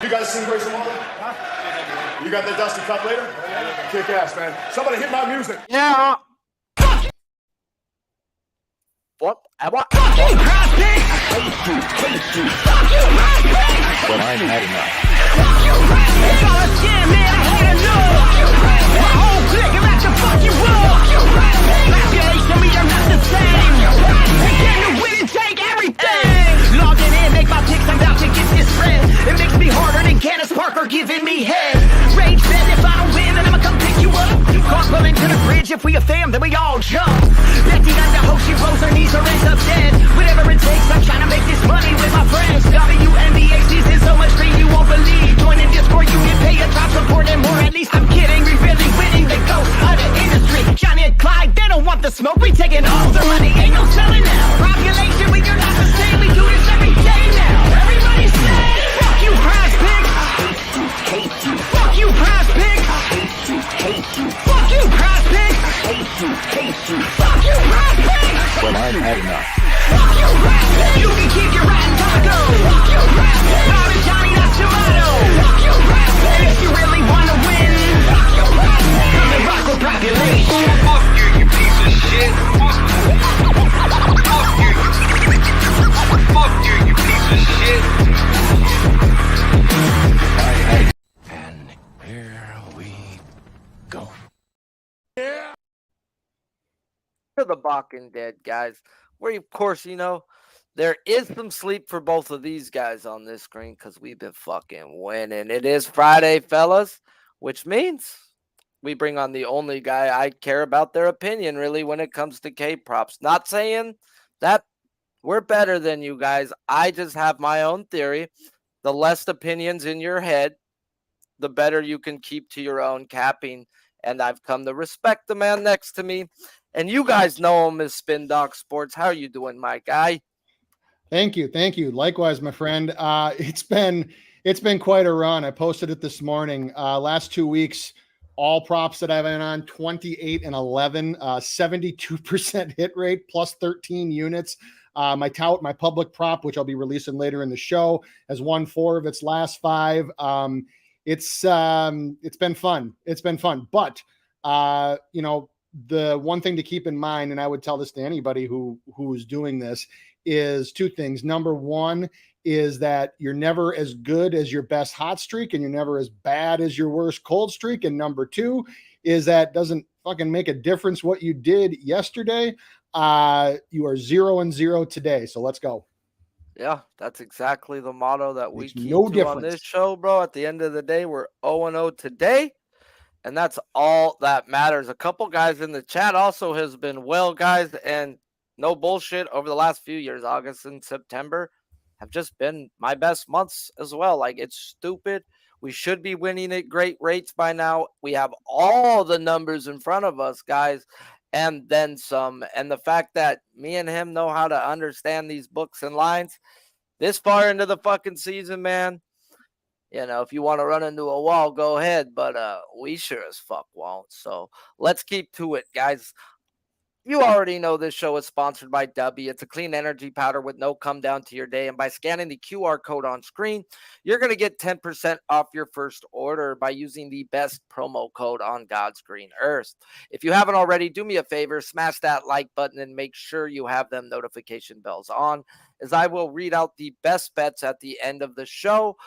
You guys seen Grayson Waller? Huh? You got that Dusty Cup later? Kick ass, man. Somebody hit my music. Yeah. What? What? Fucking PrizePicks! Fuck you, PrizePicks! But I'm had enough. Fuck you, PrizePicks! All I skin, man, I hate enough! My whole clique is at the fucking wall! Population, we are not the same! We get to win and take everything! Logging in, make my picks, I'm about to get this spread. It makes me harder than Candace Parker giving me head. Rage bed, if I don't win, then I'ma come pick you up. Caught pulling to the bridge, if we a fam, then we all jump. Betty under hope, she rolls her knees or ends up dead. Whatever it takes, I'm trying to make this money with my friends. WNBA season so much free you won't believe. Join in Discord, you can pay a top support and more. At least I'm kidding, we really winning the ghost of the industry. Johnny and Clyde, they don't want the smoke, we taking all the money, ain't no selling now. Population, we are not the same, we do this every day now. Everybody say, fuck you, PrizePicks. Fuck you, PrizePicks. Fuck you, PrizePicks. Fuck you, PrizePicks. But I'm had enough. Fuck you, PrizePicks. You can keep your riding taco. Fuck you, PrizePicks. Bobby Johnny, that's your motto. Fuck you, PrizePicks. And if you really wanna win, fuck you, PrizePicks. Come and rock with population. Fuck you, you piece of shit. Fuck you. Fuck you, you piece of shit. And here we go. To the Balking Dead, guys. Where, of course, you know, there is some sleep for both of these guys on this screen because we've been fucking winning. It is Friday, fellas, which means we bring on the only guy I care about their opinion, really, when it comes to K-props. Not saying that we're better than you guys. I just have my own theory. The less opinions in your head, the better you can keep to your own capping. And I've come to respect the man next to me. And you guys know him as Spin Doc Sports. How are you doing, my guy? Thank you. Likewise, my friend. It's been quite a run. I posted it this morning. Last 2 weeks, all props that I've been on, 28 and 11, 72% hit rate, plus 13 units. My public prop, which I'll be releasing later in the show, has won 4 of its last 5. It's been fun. But you know, the one thing to keep in mind, and I would tell this to anybody who is doing this, is 2 things. Number 1 is that you're never as good as your best hot streak, and you're never as bad as your worst cold streak. And number 2 is that doesn't fucking make a difference what you did yesterday. You are 0-0 today. So let's go. Yeah, that's exactly the motto that we keep no to difference on this show, bro. At the end of the day, we're 0-0 today, and that's all that matters. A couple guys in the chat also has been well, guys, and no bullshit, over the last few years, August and September have just been my best months as well. Like, it's stupid. We should be winning at great rates by now. We have all the numbers in front of us, guys, and then some. And the fact that me and him know how to understand these books and lines this far into the fucking season, man, you know, if you want to run into a wall, go ahead. But we sure as fuck won't. So let's keep to it, guys. You already know this show is sponsored by W. It's a clean energy powder with no come down to your day. And by scanning the QR code on screen, you're going to get 10% off your first order by using the best promo code on God's green earth. If you haven't already, do me a favor, smash that like button and make sure you have them notification bells on, as I will read out the best bets at the end of the show,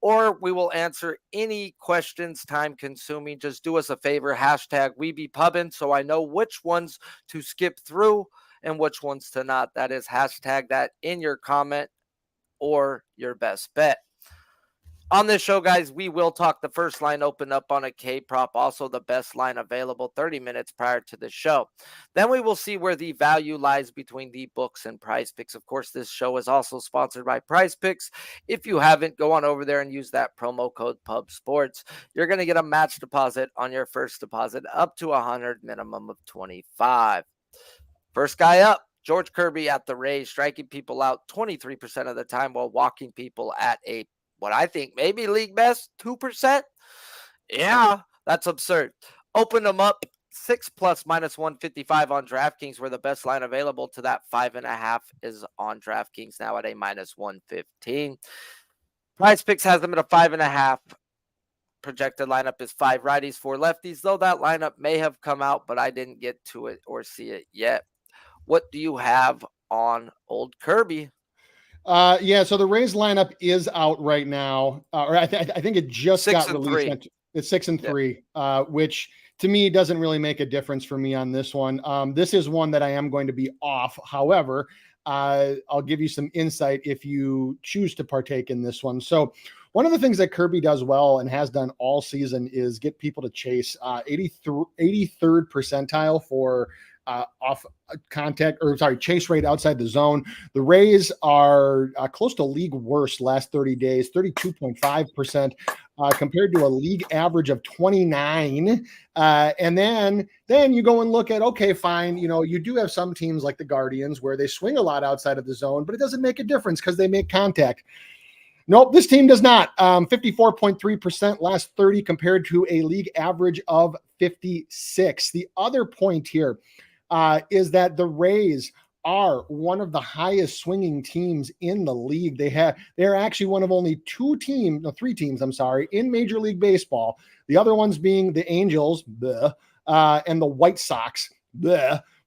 or we will answer any questions time consuming. Just do us a favor, hashtag we be pubbing, so I know which ones to skip through and which ones to not. That is hashtag that in your comment or your best bet. On this show, guys, we will talk the first line open up on a K-prop, also the best line available 30 minutes prior to the show. Then we will see where the value lies between the books and PrizePicks. Of course, this show is also sponsored by PrizePicks. If you haven't, go on over there and use that promo code PUBSPORTS. You're going to get a match deposit on your first deposit up to 100, minimum of 25. First guy up, George Kirby at the Rays, striking people out 23% of the time while walking people at what I think maybe league best, 2%. Yeah, that's absurd. Open them up 6+ minus 155 on DraftKings, where the best line available to that 5.5 is on DraftKings now at a minus 115. PrizePicks has them at a 5.5. Projected lineup is 5 righties, 4 lefties, though that lineup may have come out, but I didn't get to it or see it yet. What do you have on old Kirby? Yeah, so the Rays lineup is out right now, or I think it just 6 got and released. 3. It's 6 and Yeah. 3, which to me doesn't really make a difference for me on this one. This is one that I am going to be off. However, I'll give you some insight if you choose to partake in this one. So one of the things that Kirby does well and has done all season is get people to chase 83rd percentile for off contact, or sorry, chase rate outside the zone. The Rays are close to league worst last 30 days, 32.5%, compared to a league average of 29. And then you go and look at, okay, fine. You know, you do have some teams like the Guardians where they swing a lot outside of the zone, but it doesn't make a difference because they make contact. Nope, this team does not. 54.3% last 30 compared to a league average of 56. The other point here is that the Rays are one of the highest swinging teams in the league. They're actually one of only 3 teams, in Major League Baseball. The other ones being the Angels, and the White Sox,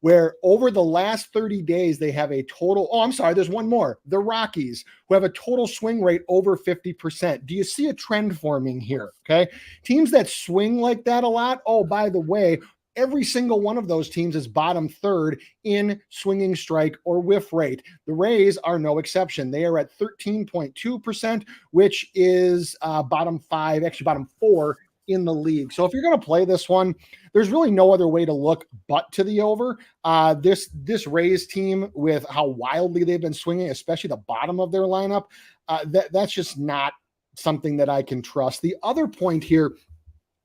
where over the last 30 days, they have a total, there's one more, the Rockies, who have a total swing rate over 50%. Do you see a trend forming here? Okay. Teams that swing like that a lot. Oh, by the way, every single one of those teams is bottom 3rd in swinging strike or whiff rate. The Rays are no exception. They are at 13.2%, which is bottom 4 in the league. So if you're going to play this one, there's really no other way to look but to the over. This Rays team, with how wildly they've been swinging, especially the bottom of their lineup, that's just not something that I can trust. The other point here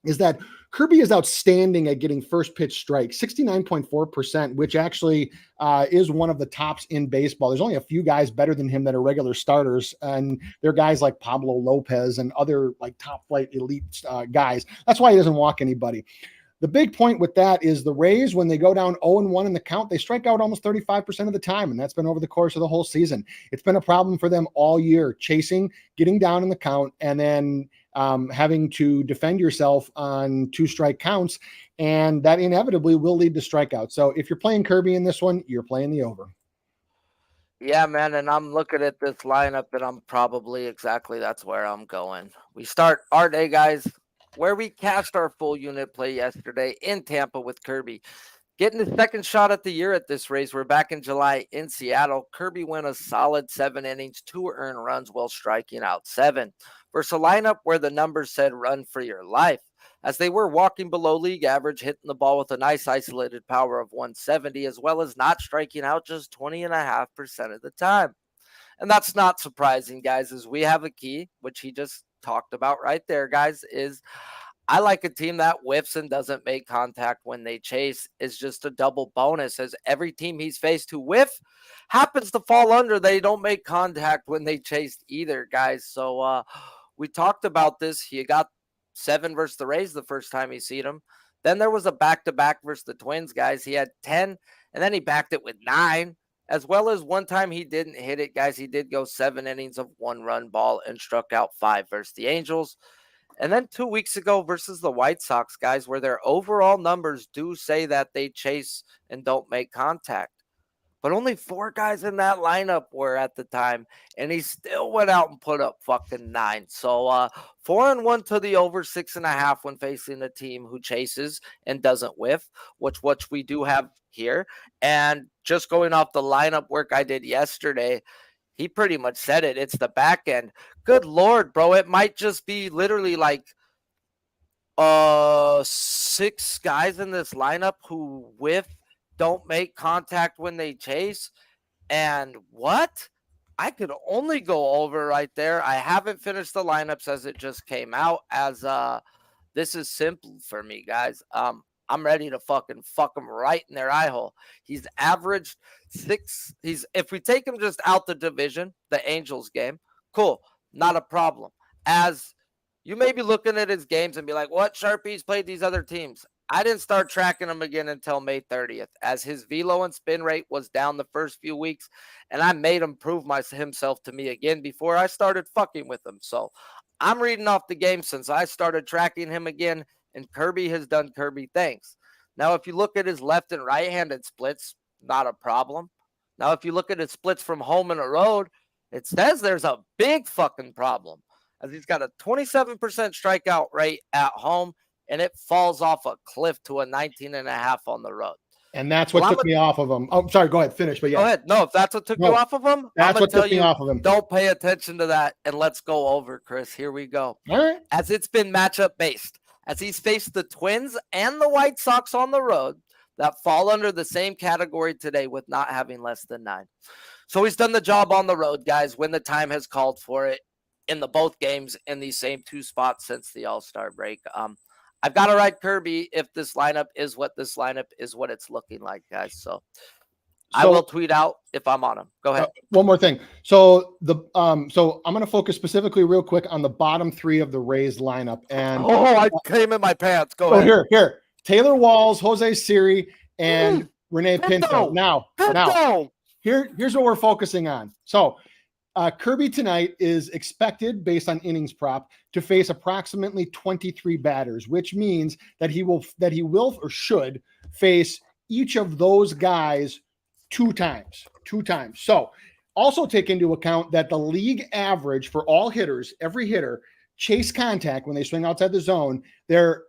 is that Kirby is outstanding at getting first pitch strikes, 69.4%, which actually is one of the tops in baseball. There's only a few guys better than him that are regular starters, and they're guys like Pablo Lopez and other like top flight elite guys. That's why he doesn't walk anybody. The big point with that is the Rays, when they go down 0-1 in the count, they strike out almost 35% of the time, and that's been over the course of the whole season. It's been a problem for them all year, chasing, getting down in the count, and then having to defend yourself on 2 strike counts, and that inevitably will lead to strikeouts. So if you're playing Kirby in this one, you're playing the over. Yeah, man, and I'm looking at this lineup, and I'm probably exactly that's where I'm going. We start our day, guys, where we cashed our full unit play yesterday in Tampa with Kirby. Getting his second shot at the year at this race. We're back in July in Seattle. Kirby went a solid 7 innings, 2 earned runs while striking out 7. Versus a lineup where the numbers said run for your life, as they were walking below league average, hitting the ball with a nice isolated power of 170, as well as not striking out just 20.5% of the time. And that's not surprising, guys, as we have a key, which he just talked about right there, guys, is I like a team that whiffs and doesn't make contact when they chase. Is just a double bonus, as every team he's faced who whiff happens to fall under. They don't make contact when they chased either, guys. So we talked about this. He got 7 versus the Rays the first time he seen them. Then there was a back-to-back versus the Twins, guys. He had 10, and then he backed it with 9, as well as one time he didn't hit it, guys. He did go 7 innings of 1-run ball and struck out 5 versus the Angels. And then 2 weeks ago versus the White Sox, guys, where their overall numbers do say that they chase and don't make contact. But only 4 guys in that lineup were at the time, and he still went out and put up fucking 9. So 4-1 to the over 6.5 when facing a team who chases and doesn't whiff, which we do have here. And just going off the lineup work I did yesterday, he pretty much said it. It's the back end. Good Lord, bro. It might just be literally like 6 guys in this lineup who whiff, don't make contact when they chase. And what? I could only go over right there. I haven't finished the lineups as it just came out, as this is simple for me, guys. I'm ready to fucking fuck him right in their eye hole. He's averaged 6. If we take him just out the division, the Angels game, cool, not a problem. As you may be looking at his games and be like, what Sharpies played these other teams? I didn't start tracking him again until May 30th, as his velo and spin rate was down the first few weeks, and I made him prove himself to me again before I started fucking with him. So I'm reading off the game since I started tracking him again, and Kirby has done Kirby things. Now, if you look at his left and right-handed splits, not a problem. Now, if you look at his splits from home and a road, it says there's a big fucking problem, as he's got a 27% strikeout rate at home, and it falls off a cliff to a 19.5 on the road. And that's what took me off of him. Oh, sorry. Go ahead. Finish. But yeah. Go ahead. No, if that's what took you off of him, that's what took me off of him. Don't pay attention to that, and let's go over, Chris. Here we go. All right. As it's been matchup based, as he's faced the Twins and the White Sox on the road that fall under the same category today with not having less than 9. So he's done the job on the road, guys, when the time has called for it in the both games in these same 2 spots since the All-Star break. I've got to ride Kirby if this lineup is what it's looking like, guys. So I will tweet out if I'm on him. Go ahead. One more thing. So I'm going to focus specifically real quick on the bottom 3 of the Rays lineup. And I came in my pants. Go ahead. Here. Taylor Walls, Jose Siri, and Renee Pinto. Now, here's what we're focusing on. So Kirby tonight is expected, based on innings prop, to face approximately 23 batters, which means that he will or should face each of those guys 2 times. So also take into account that the league average for all hitters, every hitter, chase contact when they swing outside the zone, their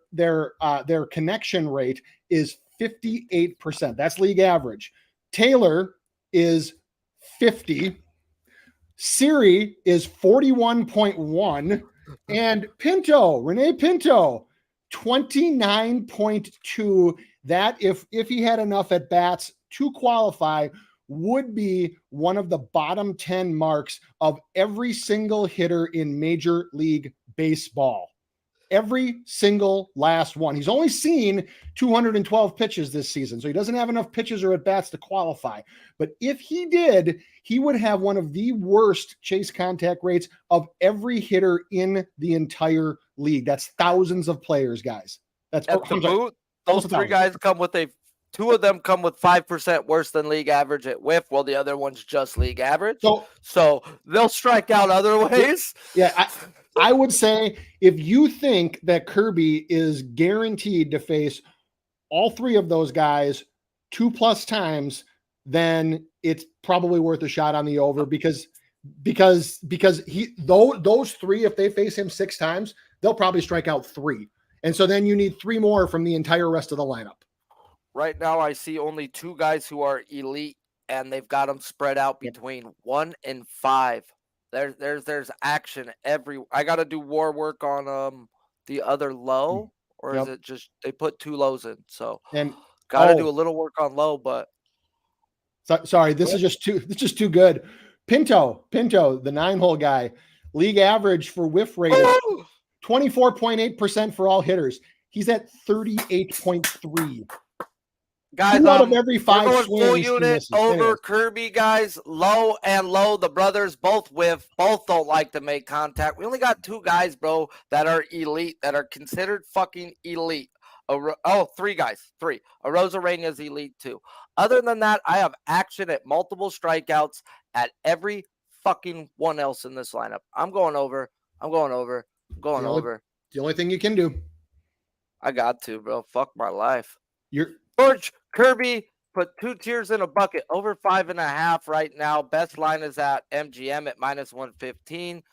connection rate is 58%. That's league average. Taylor is 50. Siri is 41.1, and Renee Pinto, 29.2. That if he had enough at bats to qualify, would be one of the bottom 10 marks of every single hitter in Major League Baseball. Every single last one. He's only seen 212 pitches this season, so he doesn't have enough pitches or at bats to qualify. But if he did, he would have one of the worst chase contact rates of every hitter in the entire league. That's thousands of players, guys. Those 3 guys come with 2 of them come with 5% worse than league average at whiff, while the other one's just league average. So they'll strike out other ways. Yeah, I would say if you think that Kirby is guaranteed to face all 3 of those guys 2+ times, then it's probably worth a shot on the over because those 3, if they face him 6 times, they'll probably strike out 3. And so then you need 3 more from the entire rest of the lineup. Right now, I see only 2 guys who are elite, and they've got them spread out between 1 and 5. There's action I got to do war work on the other low, or is it just they put 2 lows in? So got to do a little work on low, but sorry, this is just too good. Pinto, the 9-hole guy, league average for whiff rate is 24.8% for all hitters. He's at 38.3. Guys, 2 out of every 5 swings, full unit over Kirby, guys. Low and low. The brothers both whiff. Both don't like to make contact. We only got 2 guys, bro, that are elite, that are considered fucking elite. 3 guys. 3. Arozarena's elite too. Other than that, I have action at multiple strikeouts at every fucking one else in this lineup. I'm going over. The only thing you can do. I got to, bro. Fuck my life. George Kirby put 2 tiers in a bucket, over 5.5 right now. Best line is at MGM at -115.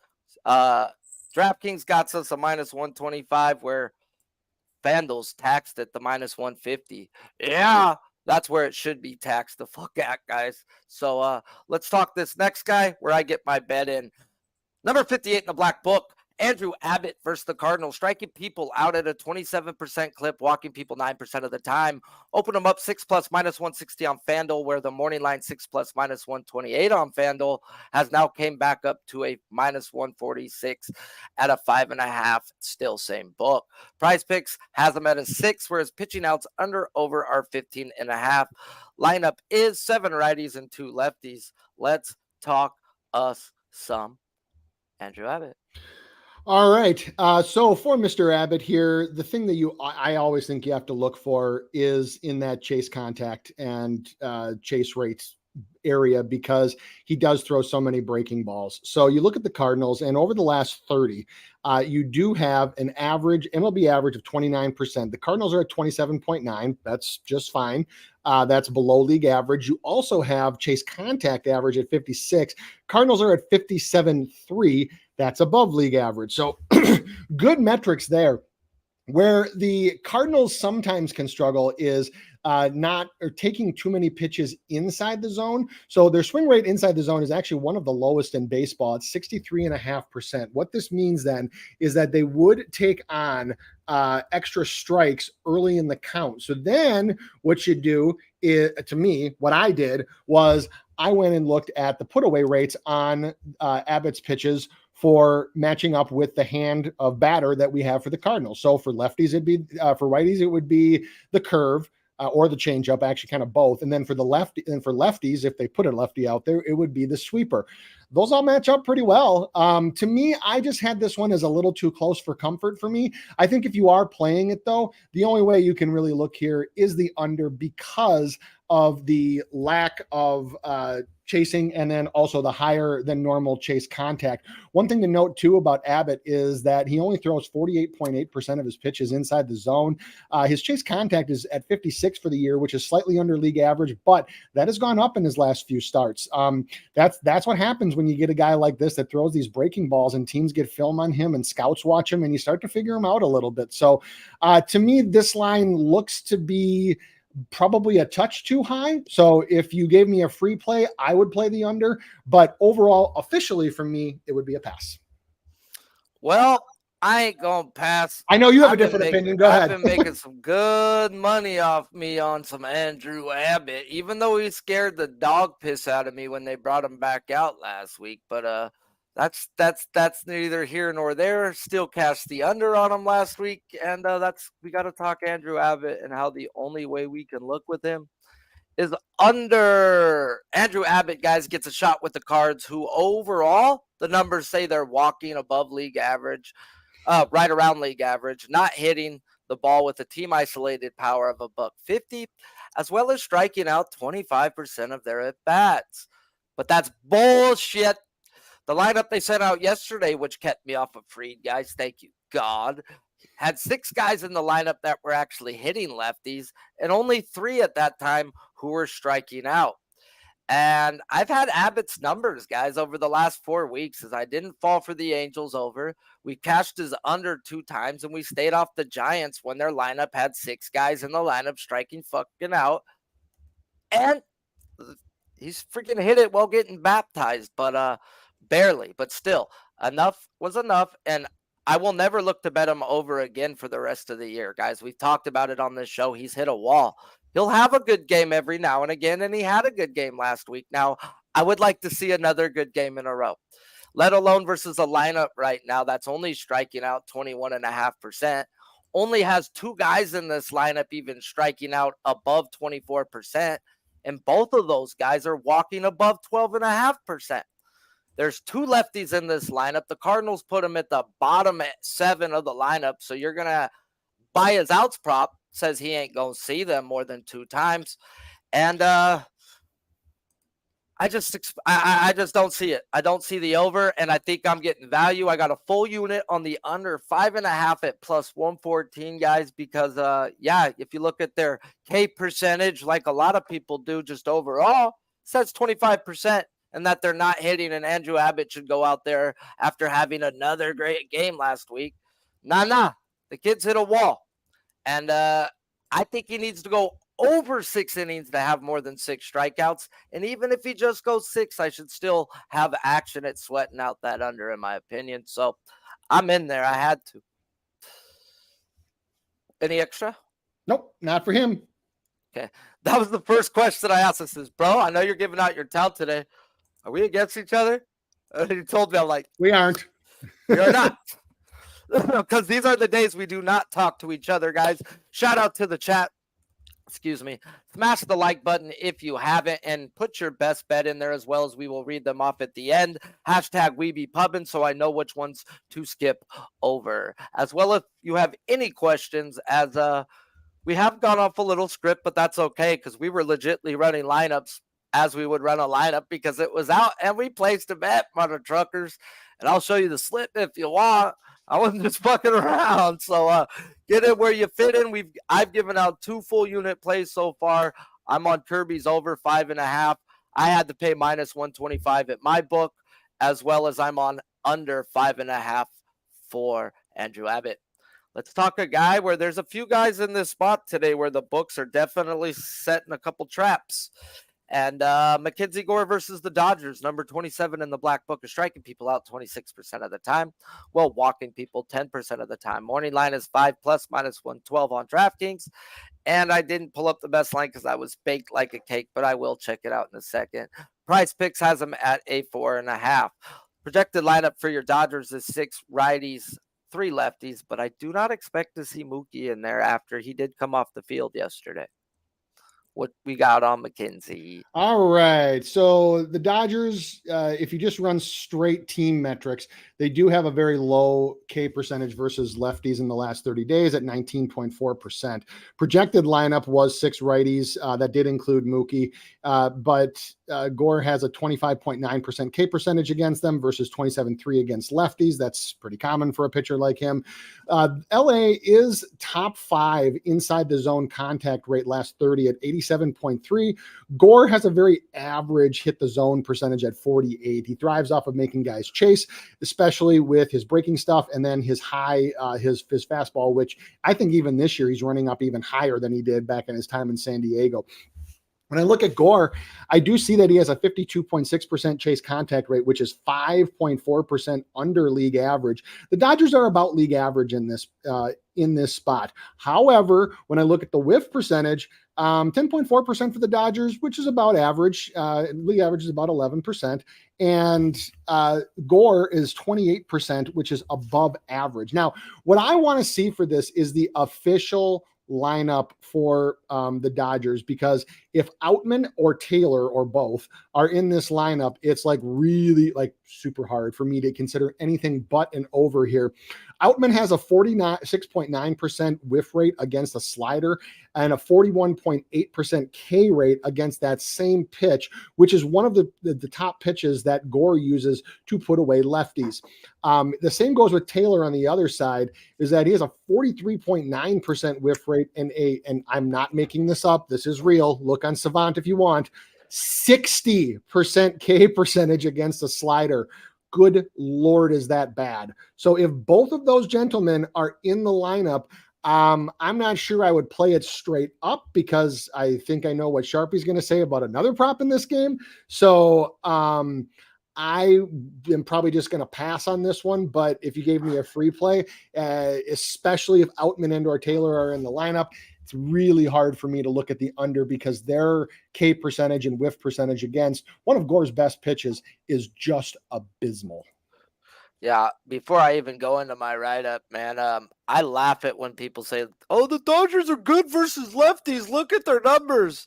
DraftKings got us a -125, where FanDuel's taxed at the -150. Yeah, that's where it should be taxed the fuck at, guys. So let's talk this next guy where I get my bet in. Number 58 in the black book, Andrew Abbott versus the Cardinals, striking people out at a 27% clip, walking people 9% of the time. Open them up 6+ -160 on FanDuel, where the morning line 6+ -128 on FanDuel has now came back up to a -146 at a 5.5. Still same book. PrizePicks has them at a 6, whereas pitching outs under over are 15.5. Lineup is 7 righties and 2 lefties. Let's talk us some Andrew Abbott. All right. So for Mr. Abbott here, the thing that I always think you have to look for is in that chase contact and chase rates area, because he does throw so many breaking balls. So you look at the Cardinals, and over the last 30, you do have an average MLB average of 29%. The Cardinals are at 27.9. That's just fine. That's below league average. You also have chase contact average at 56. Cardinals are at 57.3. That's above league average. So good metrics there. Where the Cardinals sometimes can struggle is not or taking too many pitches inside the zone. So their swing rate inside the zone is actually one of the lowest in baseball. It's 63.5%. What this means then is that they would take on extra strikes early in the count. So then what you do is, to me, what I did was I went and looked at the put away rates on Abbott's pitches for matching up with the hand of batter that we have for the Cardinals. So for lefties, it'd be for righties, it would be the curve or the changeup, actually kind of both. And then for lefties, if they put a lefty out there, it would be the sweeper. Those all match up pretty well. To me, I just had this one as a little too close for comfort for me. I think if you are playing it though, the only way you can really look here is the under, because of the lack of chasing, and then also the higher than normal chase contact. One thing to note too about Abbott is that he only throws 48.8% of his pitches inside the zone. His chase contact is at 56 for the year, which is slightly under league average, but that has gone up in his last few starts. That's what happens when you get a guy like this that throws these breaking balls, and teams get film on him and scouts watch him, and you start to figure him out a little bit. So to me, this line looks to be probably a touch too high. So if you gave me a free play, I would play the under, but overall, officially for me, it would be a pass. Well, I ain't gonna pass. I know you have a different opinion. Go ahead. I've been making some good money off me on some Andrew Abbott, even though he scared the dog piss out of me when they brought him back out last week. But that's neither here nor there. Still cast the under on him last week, and we got to talk Andrew Abbott and how the only way we can look with him is under. Andrew Abbott, guys, gets a shot with the Cards, who overall the numbers say they're walking above league average, right around league average, not hitting the ball with a team isolated power of $150, as well as striking out 25% of their at bats. But that's bullshit. The lineup they sent out yesterday, which kept me off of Freed, guys, thank you, God, had 6 guys in the lineup that were actually hitting lefties, and only 3 at that time who were striking out. And I've had Abbott's numbers, guys, over the last 4 weeks, as I didn't fall for the Angels over. We cashed his under 2 times, and we stayed off the Giants when their lineup had 6 guys in the lineup striking fucking out. And he's freaking hit it while getting baptized, but barely, but still, enough was enough, and I will never look to bet him over again for the rest of the year, guys. We've talked about it on this show. He's hit a wall. He'll have a good game every now and again, and he had a good game last week. Now, I would like to see another good game in a row, let alone versus a lineup right now that's only striking out 21.5%, only has 2 guys in this lineup even striking out above 24%, and both of those guys are walking above 12.5%. There's 2 lefties in this lineup. The Cardinals put him at the bottom 7 of the lineup, so you're going to buy his outs prop. Says he ain't going to see them more than 2 times. And I just don't see it. I don't see the over, and I think I'm getting value. I got a full unit on the under 5.5 at plus 114, guys, because, if you look at their K percentage, like a lot of people do just overall, it says 25%. And that they're not hitting, and Andrew Abbott should go out there after having another great game last week. Nah. The kid's hit a wall. And I think he needs to go over 6 innings to have more than 6 strikeouts. And even if he just goes 6, I should still have action at sweating out that under, in my opinion. So I'm in there. I had to. Any extra? Nope, not for him. Okay. That was the first question I asked. I says, bro, I know you're giving out your tout today. Are we against each other? And he told me, I'm like, we aren't. We are not. Because these are the days we do not talk to each other, guys. Shout out to the chat. excuse me, smash the like button if you haven't, and put your best bet in there as well, as we will read them off at the end. Hashtag we be pubbing, so I know which ones to skip over. As well, if you have any questions, as we have gone off a little script, but that's okay, because we were legitly running lineups as we would run a lineup because it was out, and we placed a bet, mother truckers. And I'll show you the slip if you want. I wasn't just fucking around. So get it where you fit in. I've given out 2 full unit plays so far. I'm on Kirby's over 5.5. I had to pay -125 at my book, as well as I'm on under 5.5 for Andrew Abbott. Let's talk a guy where there's a few guys in this spot today where the books are definitely setting a couple traps. And Mackenzie Gore versus the Dodgers, number 27 in the black book, is striking people out 26% of the time, while walking people 10% of the time. Morning line is 5+ -112 on DraftKings. And I didn't pull up the best line because I was baked like a cake, but I will check it out in a second. PrizePicks has them at a 4.5. Projected lineup for your Dodgers is 6 righties, 3 lefties, but I do not expect to see Mookie in there after he did come off the field yesterday. What we got on McKenzie? All right. So the Dodgers, if you just run straight team metrics, they do have a very low K percentage versus lefties in the last 30 days at 19.4%. Projected lineup was 6 righties. That did include Mookie, but Gore has a 25.9% K percentage against them versus 27.3 against lefties. That's pretty common for a pitcher like him. LA is top 5 inside the zone contact rate last 30 at 87.3. Gore has a very average hit the zone percentage at 48. He thrives off of making guys chase, especially with his breaking stuff, and then his high, his fastball, which I think even this year he's running up even higher than he did back in his time in San Diego. When I look at Gore, I do see that he has a 52.6% chase contact rate, which is 5.4% under league average. The Dodgers are about league average in this spot. However, when I look at the whiff percentage, 10.4% for the Dodgers, which is about average. League average is about 11%. And Gore is 28%, which is above average. Now, what I want to see for this is the official lineup for the Dodgers, because if Outman or Taylor or both are in this lineup, it's like really like super hard for me to consider anything but an over here. Outman has a 46.9% whiff rate against a slider and a 41.8% K rate against that same pitch, which is one of the top pitches that Gore uses to put away lefties. The same goes with Taylor on the other side, is that he has a 43.9% whiff rate and I'm not making this up. This is real. Look on Savant if you want. 60% K percentage against a slider. Good Lord, is that bad? So if both of those gentlemen are in the lineup, I'm not sure I would play it straight up, because I think I know what Sharpie's going to say about another prop in this game. So I am probably just going to pass on this one. But if you gave me a free play, especially if Outman and or Taylor are in the lineup, it's really hard for me to look at the under, because their K percentage and whiff percentage against one of Gore's best pitches is just abysmal. Yeah, before I even go into my write-up, man, I laugh at when people say, oh, the Dodgers are good versus lefties. Look at their numbers.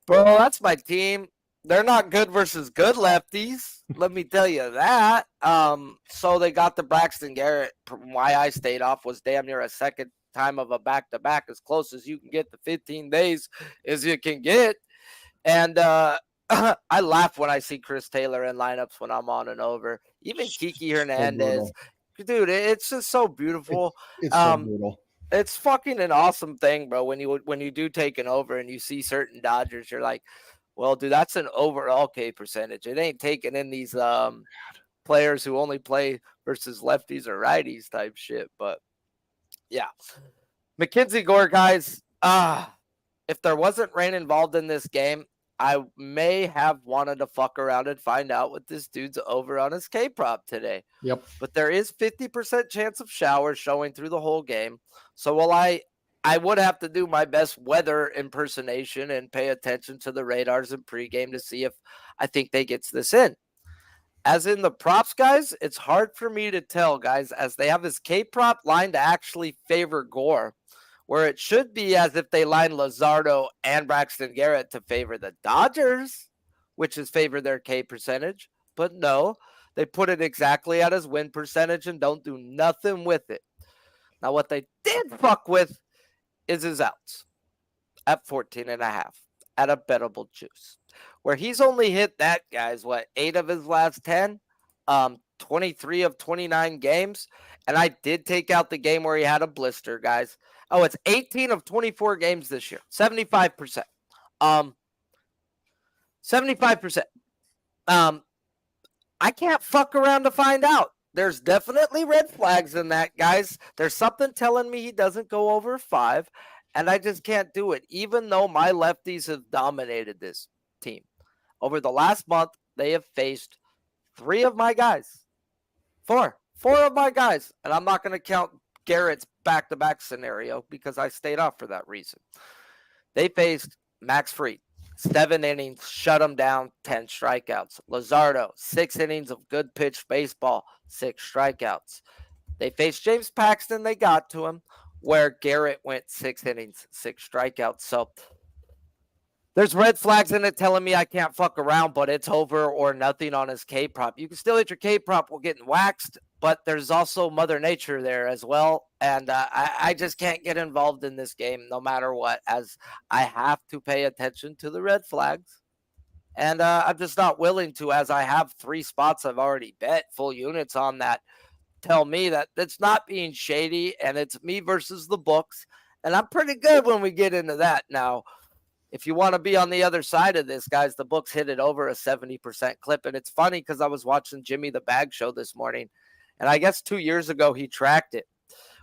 Bro, that's my team. They're not good versus good lefties. Let me tell you that. So they got the Braxton Garrett. Why I stayed off was damn near a second time of a back-to-back, as close as you can get to 15 days as you can get. And I laugh when I see Chris Taylor in lineups when I'm on and over. Even Kiki Hernandez. So dude, it's just so beautiful. It's so brutal. It's fucking an awesome thing, bro. When you do take an over and you see certain Dodgers, you're like, well, dude, that's an overall K percentage. It ain't taking in these players who only play versus lefties or righties type shit. But yeah, Mackenzie Gore, guys. If there wasn't rain involved in this game, I may have wanted to fuck around and find out what this dude's over on his K prop today. Yep. But there is 50% chance of showers showing through the whole game. So while I would have to do my best weather impersonation and pay attention to the radars in pregame to see if I think they gets this in. As in the props, guys, it's hard for me to tell, guys, as they have this K prop line to actually favor Gore, where it should be as if they line Luzardo and Braxton Garrett to favor the Dodgers, which is favor their K percentage. But no, they put it exactly at his win percentage and don't do nothing with it. Now, what they did fuck with is his outs at 14.5 at a bettable juice, where he's only hit that, guys, 8 of his last 10, 23 of 29 games. And I did take out the game where he had a blister, guys. Oh, it's 18 of 24 games this year, 75%. 75%. I can't fuck around to find out. There's definitely red flags in that, guys. There's something telling me he doesn't go over 5, and I just can't do it, even though my lefties have dominated this team. Over the last month, they have faced 3 of my guys. 4 of my guys, and I'm not going to count Garrett's back-to-back scenario because I stayed off for that reason. They faced Max Fried, 7 innings, shut him down, 10 strikeouts. Luzardo, 6 innings of good pitch baseball, 6 strikeouts. They faced James Paxton, they got to him, where Garrett went 6 innings, 6 strikeouts. So there's red flags in it telling me I can't fuck around, but it's over or nothing on his K prop. You can still hit your K prop while getting waxed, but there's also Mother Nature there as well. And I just can't get involved in this game no matter what, as I have to pay attention to the red flags. And I'm just not willing to, as I have 3 spots I've already bet full units on that tell me that it's not being shady and it's me versus the books. And I'm pretty good when we get into that. Now, if you want to be on the other side of this, guys, the books hit it over a 70% clip. And it's funny because I was watching Jimmy the Bag Show this morning. And I guess 2 years ago, he tracked it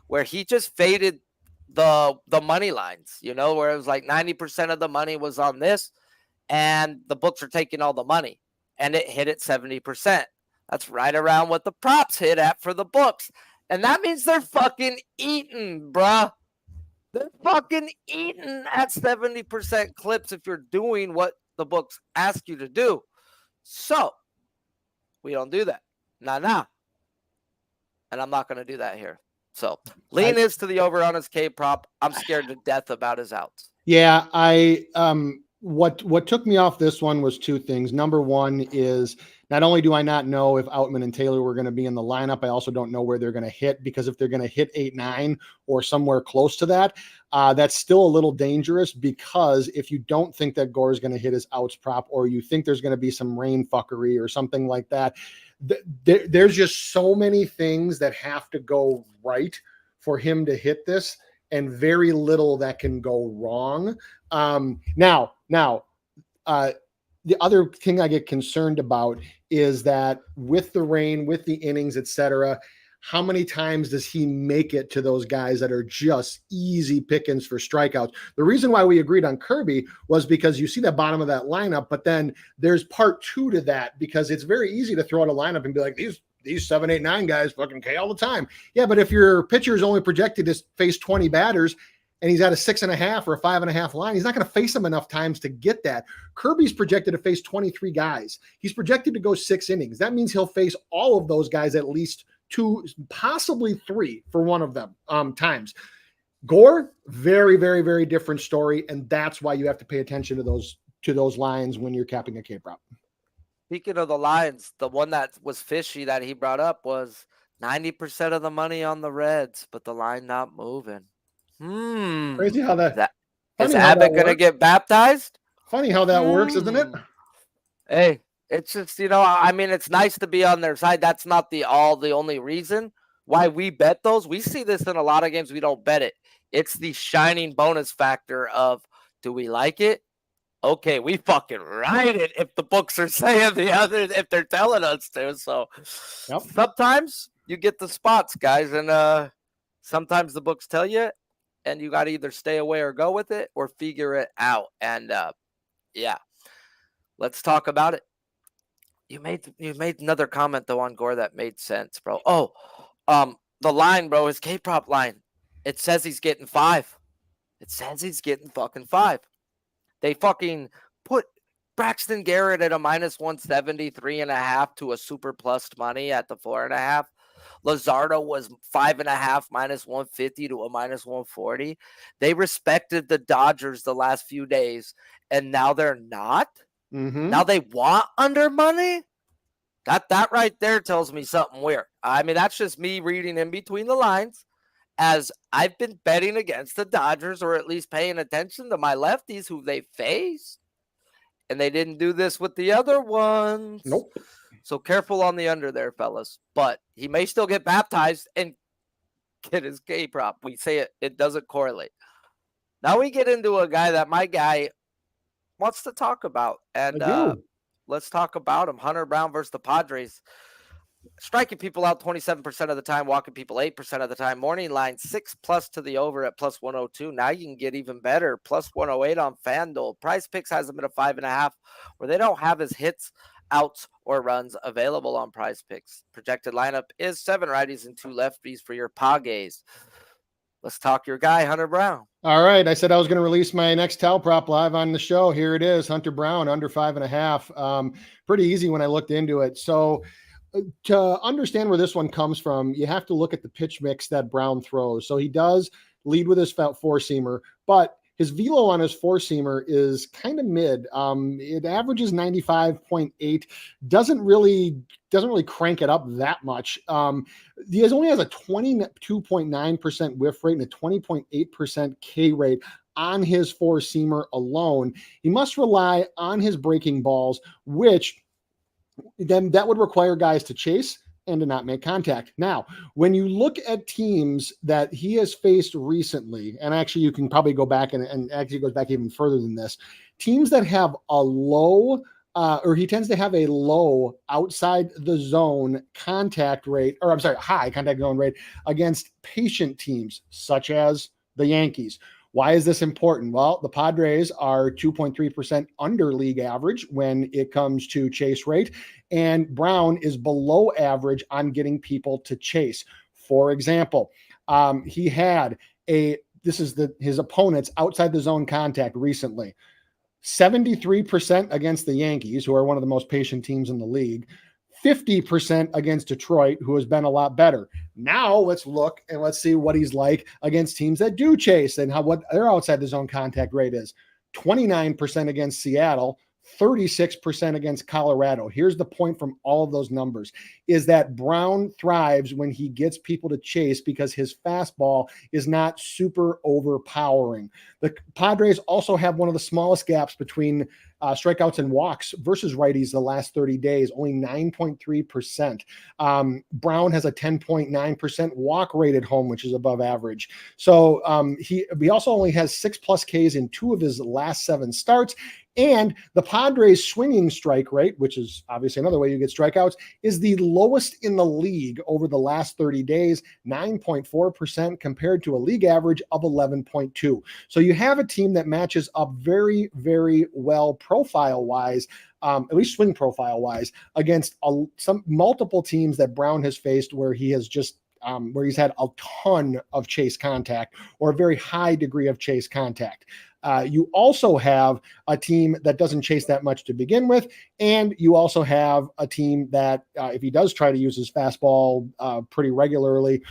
where he just faded the money lines, you know, where it was like 90% of the money was on this and the books are taking all the money and it hit at 70%. That's right around what the props hit at for the books. And that means they're fucking eating, bruh. They're fucking eating at 70% clips if you're doing what the books ask you to do. So we don't do that. Nah. And I'm not going to do that here. So lean is to the over on his K prop. I'm scared to death about his outs. Yeah, what took me off this one was 2 things. Number one is not only do I not know if Outman and Taylor were going to be in the lineup, I also don't know where they're going to hit, because if they're going to hit 8-9 or somewhere close to that, that's still a little dangerous, because if you don't think that Gore is going to hit his outs prop, or you think there's going to be some rain fuckery or something like that, there's just so many things that have to go right for him to hit this, and very little that can go wrong. Now, the other thing I get concerned about is that with the rain, with the innings, etc., how many times does he make it to those guys that are just easy pickings for strikeouts? The reason why we agreed on Kirby was because you see the bottom of that lineup, but then there's part 2 to that, because it's very easy to throw out a lineup and be like, these 7, 8, 9 guys fucking K all the time. Yeah, but if your pitcher is only projected to face 20 batters and he's at a 6.5 or a 5.5 line, he's not going to face them enough times to get that. Kirby's projected to face 23 guys. He's projected to go 6 innings. That means he'll face all of those guys at least 2, possibly 3 for one of them times. Gore, very, very, very different story, and that's why you have to pay attention to those lines when you're capping a K prop. Speaking of the lines, the one that was fishy that he brought up was 90% of the money on the Reds, but the line not moving. Crazy how that is Abbott going to get baptized? Funny how that works, isn't it? Hey, it's just, I mean, it's nice to be on their side. That's not the only reason why we bet those. We see this in a lot of games. We don't bet it. It's the shining bonus factor of, do we like it? Okay, we fucking ride it if the books are saying the other, if they're telling us to. So Sometimes you get the spots, guys, and sometimes the books tell you, and you got to either stay away or go with it or figure it out. And yeah, let's talk about it. You made another comment though on Gore that made sense, bro. Oh, the line, bro, his K prop line. It says he's getting 5. It says he's getting fucking 5. They fucking put Braxton Garrett at a -173.5 to a super plus money at the 4.5. Luzardo was 5.5 -150 to a -140. They respected the Dodgers the last few days, and now they're not. Now they want under money. That right there tells me something weird. I mean, that's just me reading in between the lines, as I've been betting against the Dodgers, or at least paying attention to my lefties who they faced. And they didn't do this with the other ones. Nope. So careful on the under there, fellas. But he may still get baptized and get his K prop. We say it doesn't correlate. Now we get into a guy that my guy wants to talk about. And let's talk about him. Hunter Brown versus the Padres. Striking people out 27% of the time, walking people 8% of the time. Morning line 6+ to the over at +102. Now you can get even better, +108 on FanDuel. PrizePicks has him at a 5.5, where they don't have his hits, outs, or runs available on PrizePicks. Projected lineup is 7 righties and 2 lefties for your Padres. Let's talk your guy, Hunter Brown. All right. I said I was going to release my next towel prop live on the show. Here it is. Hunter Brown under 5.5. Pretty easy when I looked into it. So to understand where this one comes from, you have to look at the pitch mix that Brown throws. So he does lead with his four-seamer, but his velo on his four-seamer is kind of mid. It averages 95.8. Doesn't really crank it up that much. He only has a 22.9% whiff rate and a 20.8% K rate on his four-seamer alone. He must rely on his breaking balls, which then that would require guys to chase and to not make contact. Now, when you look at teams that he has faced recently, and actually you can probably go back and actually goes back even further than this, teams that have a low or he tends to have a low outside the zone contact rate, or I'm sorry, high contact zone rate against patient teams such as the Yankees. Why is this important? Well, the Padres are 2.3% under league average when it comes to chase rate, and Brown is below average on getting people to chase. For example, he had his opponent's outside the zone contact recently. 73% against the Yankees, who are one of the most patient teams in the league. 50% against Detroit, who has been a lot better. Now let's look and let's see what he's like against teams that do chase and what their outside the zone contact rate is. 29% against Seattle, 36% against Colorado. Here's the point from all of those numbers is that Brown thrives when he gets people to chase because his fastball is not super overpowering. The Padres also have one of the smallest gaps between strikeouts and walks versus righties the last 30 days, only 9.3%. Brown has a 10.9% walk rate at home, which is above average. So he also only has 6+ Ks in 2 of his last 7 starts. And the Padres swinging strike rate, which is obviously another way you get strikeouts, is the lowest in the league over the last 30 days, 9.4% compared to a league average of 11.2. So you have a team that matches up very, very well profile-wise, at least swing profile-wise, against some multiple teams that Brown has faced where he has just where he's had a ton of chase contact or a very high degree of chase contact. You also have a team that doesn't chase that much to begin with, and you also have a team that, if he does try to use his fastball pretty regularly,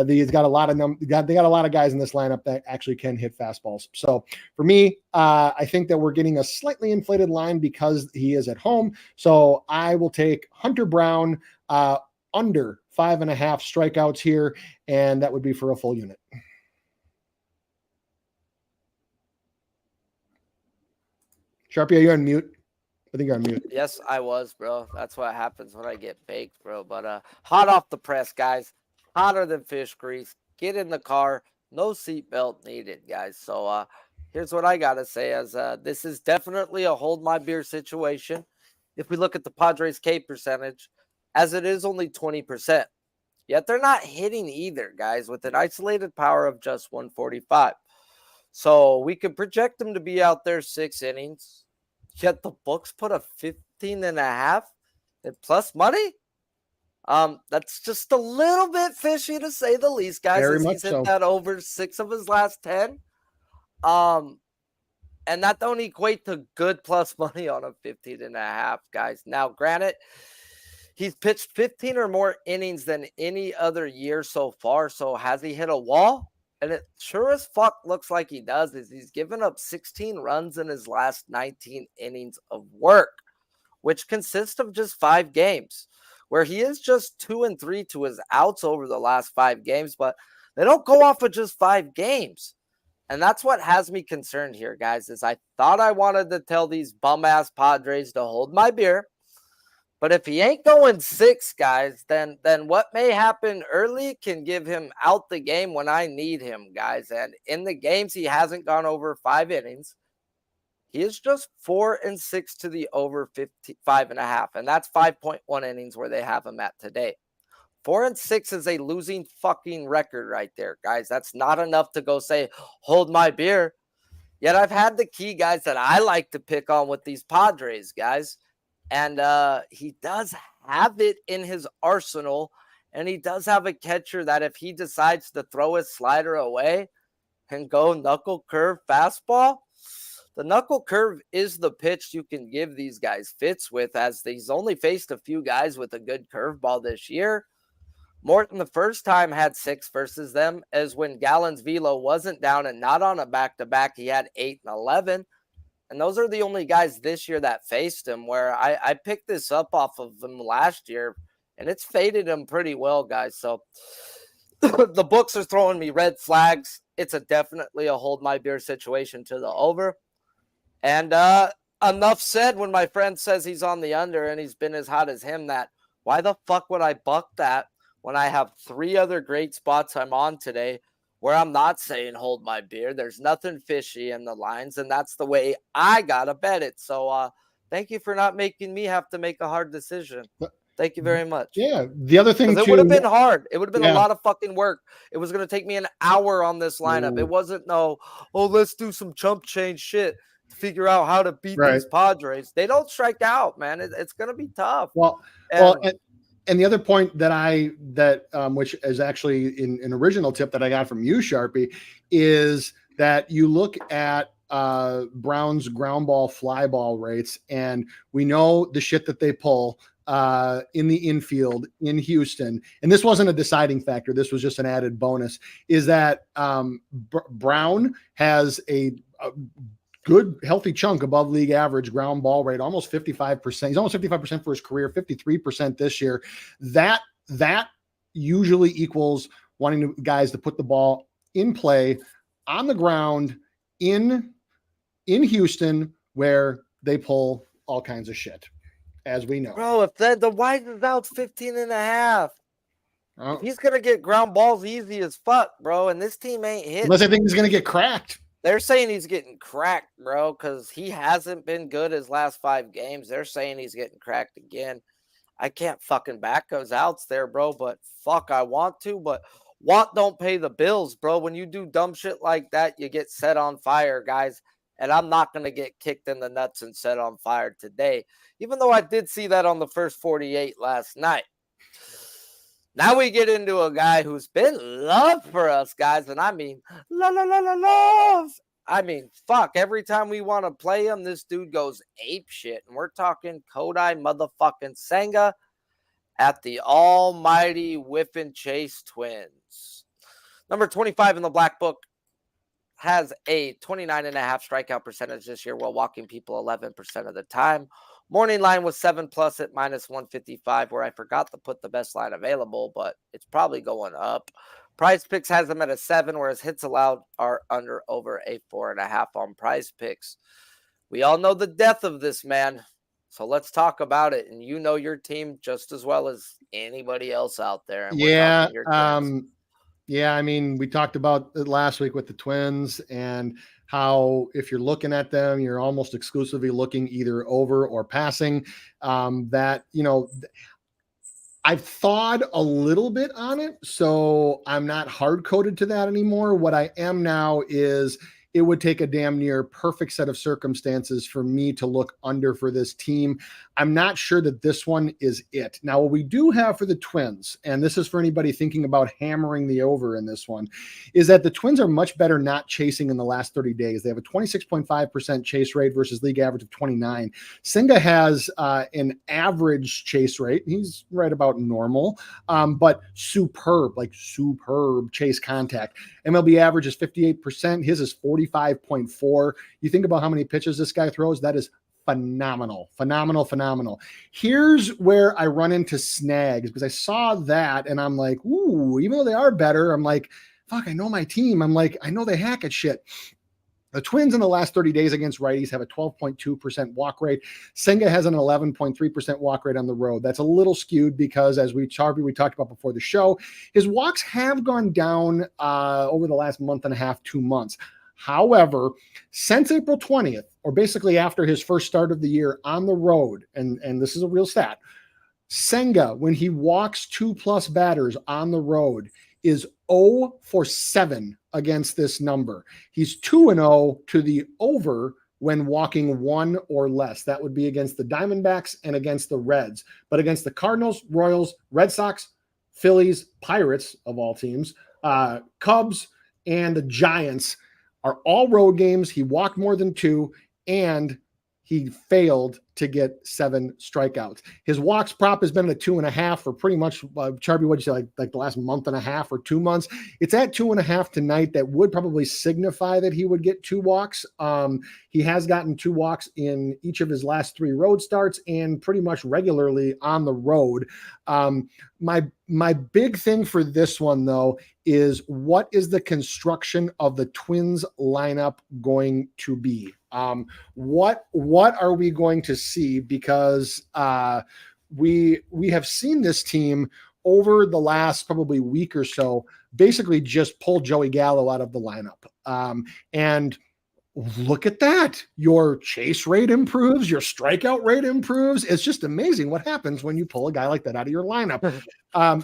he's got a lot of they got a lot of guys in this lineup that actually can hit fastballs. So for me, I think that we're getting a slightly inflated line because he is at home. So I will take Hunter Brown under 5.5 strikeouts here, and that would be for a full unit. Sharpie, are you on mute? I think you're on mute. Yes, I was, bro. That's what happens when I get baked, bro. But hot off the press, guys. Hotter than fish grease. Get in the car. No seatbelt needed, guys. So here's what I got to say as this is definitely a hold my beer situation. If we look at the Padres K percentage, as it is only 20%. Yet they're not hitting either, guys, with an isolated power of just 145. So we could project them to be out there 6 innings. Yet the books put a 15.5 and plus money. That's just a little bit fishy to say the least, guys. Very He's much hit so. that over 6 of his last 10. And that don't equate to good plus money on a 15.5, guys. Now, granted, He's pitched 15 or more innings than any other year so far. So has he hit a wall? And it sure as fuck looks like he does. Is he's given up 16 runs in his last 19 innings of work, which consists of just 5 games, where he is just 2-3 to his outs over the last 5 games, but they don't go off of just 5 games. And that's what has me concerned here, guys, is I thought I wanted to tell these bum-ass Padres to hold my beer. But if he ain't going 6, guys, then what may happen early can give him out the game when I need him, guys. And in the games he hasn't gone over 5 innings, he is just 4-6 to the over 5.5. And that's 5.1 innings where they have him at today. 4-6 is a losing fucking record right there, guys. That's not enough to go say, hold my beer. Yet I've had the key guys that I like to pick on with these Padres, guys. And he does have it in his arsenal. And he does have a catcher that if he decides to throw his slider away and go knuckle curve fastball, the knuckle curve is the pitch you can give these guys fits with, as he's only faced a few guys with a good curveball this year. Morton, the first time, had 6 versus them, as when Gallen's velo wasn't down and not on a back-to-back, he had 8 and 11. And those are the only guys this year that faced him, where I picked this up off of him last year, and it's faded him pretty well, guys. So the books are throwing me red flags. It's definitely a hold my beer situation to the over. And enough said when my friend says he's on the under and he's been as hot as him, that why the fuck would I buck that when I have 3 other great spots I'm on today where I'm not saying hold my beer? There's nothing fishy in the lines, and that's the way I got to bet it. So thank you for not making me have to make a hard decision. Thank you very much. Yeah. The other thing, it would have been hard. It would have been Yeah. a lot of fucking work. It was going to take me an hour on this lineup. Ooh. It wasn't let's do some chump change shit to figure out how to beat these Padres. They don't strike out, man. It's going to be tough. And the other point that which is actually an original tip that I got from you, Sharpie, is that you look at Brown's ground ball, fly ball rates, and we know the shit that they pull in the infield in Houston. And this wasn't a deciding factor. This was just an added bonus, is that Brown has a good, healthy chunk above league average ground ball rate, almost 55%. He's almost 55% for his career, 53% this year. That usually equals wanting guys to put the ball in play on the ground in Houston, where they pull all kinds of shit, as we know. Bro, if the wide is out 15.5, he's going to get ground balls easy as fuck, bro. And this team ain't hitting. Unless I think he's going to get cracked. They're saying he's getting cracked, bro, because he hasn't been good his last 5 games. They're saying he's getting cracked again. I can't fucking back those outs there, bro, but fuck, I want to, but want don't pay the bills, bro. When you do dumb shit like that, you get set on fire, guys, and I'm not going to get kicked in the nuts and set on fire today, even though I did see that on the first 48 last night. Now we get into a guy who's been loved for us, guys, and I mean, love. I mean, fuck, every time we want to play him, this dude goes ape shit, and we're talking Kodai motherfucking Senga at the almighty Whiff and Chase Twins. Number 25 in the black book has a 29.5 strikeout percentage this year while walking people 11% of the time. Morning line was 7+ at -155, where I forgot to put the best line available, but it's probably going up. PrizePicks has him at a 7, whereas hits allowed are under over a 4.5 on PrizePicks. We all know the death of this man, so let's talk about it. And you know your team just as well as anybody else out there. And I mean, we talked about it last week with the Twins and how if you're looking at them, you're almost exclusively looking either over or passing. I've thawed a little bit on it, so I'm not hard-coded to that anymore. What I am now is it would take a damn near perfect set of circumstances for me to look under for this team. I'm not sure that this one is it. Now, what we do have for the Twins, and this is for anybody thinking about hammering the over in this one, is that the Twins are much better not chasing in the last 30 days. They have a 26.5% chase rate versus league average of 29. Senga has an average chase rate. He's right about normal, but superb chase contact. MLB average is 58%. His is 45.4. You think about how many pitches this guy throws, that is phenomenal. Here's where I run into snags, because I saw that and I'm like, ooh, even though they are better, I'm like, fuck, I know my team. I'm like, I know they hack at shit. The Twins in the last 30 days against righties have a 12.2% walk rate. Senga has an 11.3% walk rate on the road. That's a little skewed because, as we talked about before the show, his walks have gone down over the last month and a half, 2 months. However, since April 20th, or basically after his first start of the year on the road, and this is a real stat, Senga, when he walks 2+ batters on the road, is 0 for 7 against this number. He's 2-0 to the over when walking 1 or less. That would be against the Diamondbacks and against the Reds. But against the Cardinals, Royals, Red Sox, Phillies, Pirates of all teams, Cubs, and the Giants are all road games. He walked more than 2, and he failed to get 7 strikeouts. His walks prop has been at 2.5 for pretty much, Charby, what'd you say, like the last month and a half or 2 months? It's at 2.5 tonight. That would probably signify that he would get 2 walks. He has gotten 2 walks in each of his last 3 road starts and pretty much regularly on the road. My big thing for this one, though, is what is the construction of the Twins lineup going to be? What are we going to see? Because we have seen this team over the last probably week or so basically just pull Joey Gallo out of the lineup. And look at that. Your chase rate improves, your strikeout rate improves. It's just amazing what happens when you pull a guy like that out of your lineup.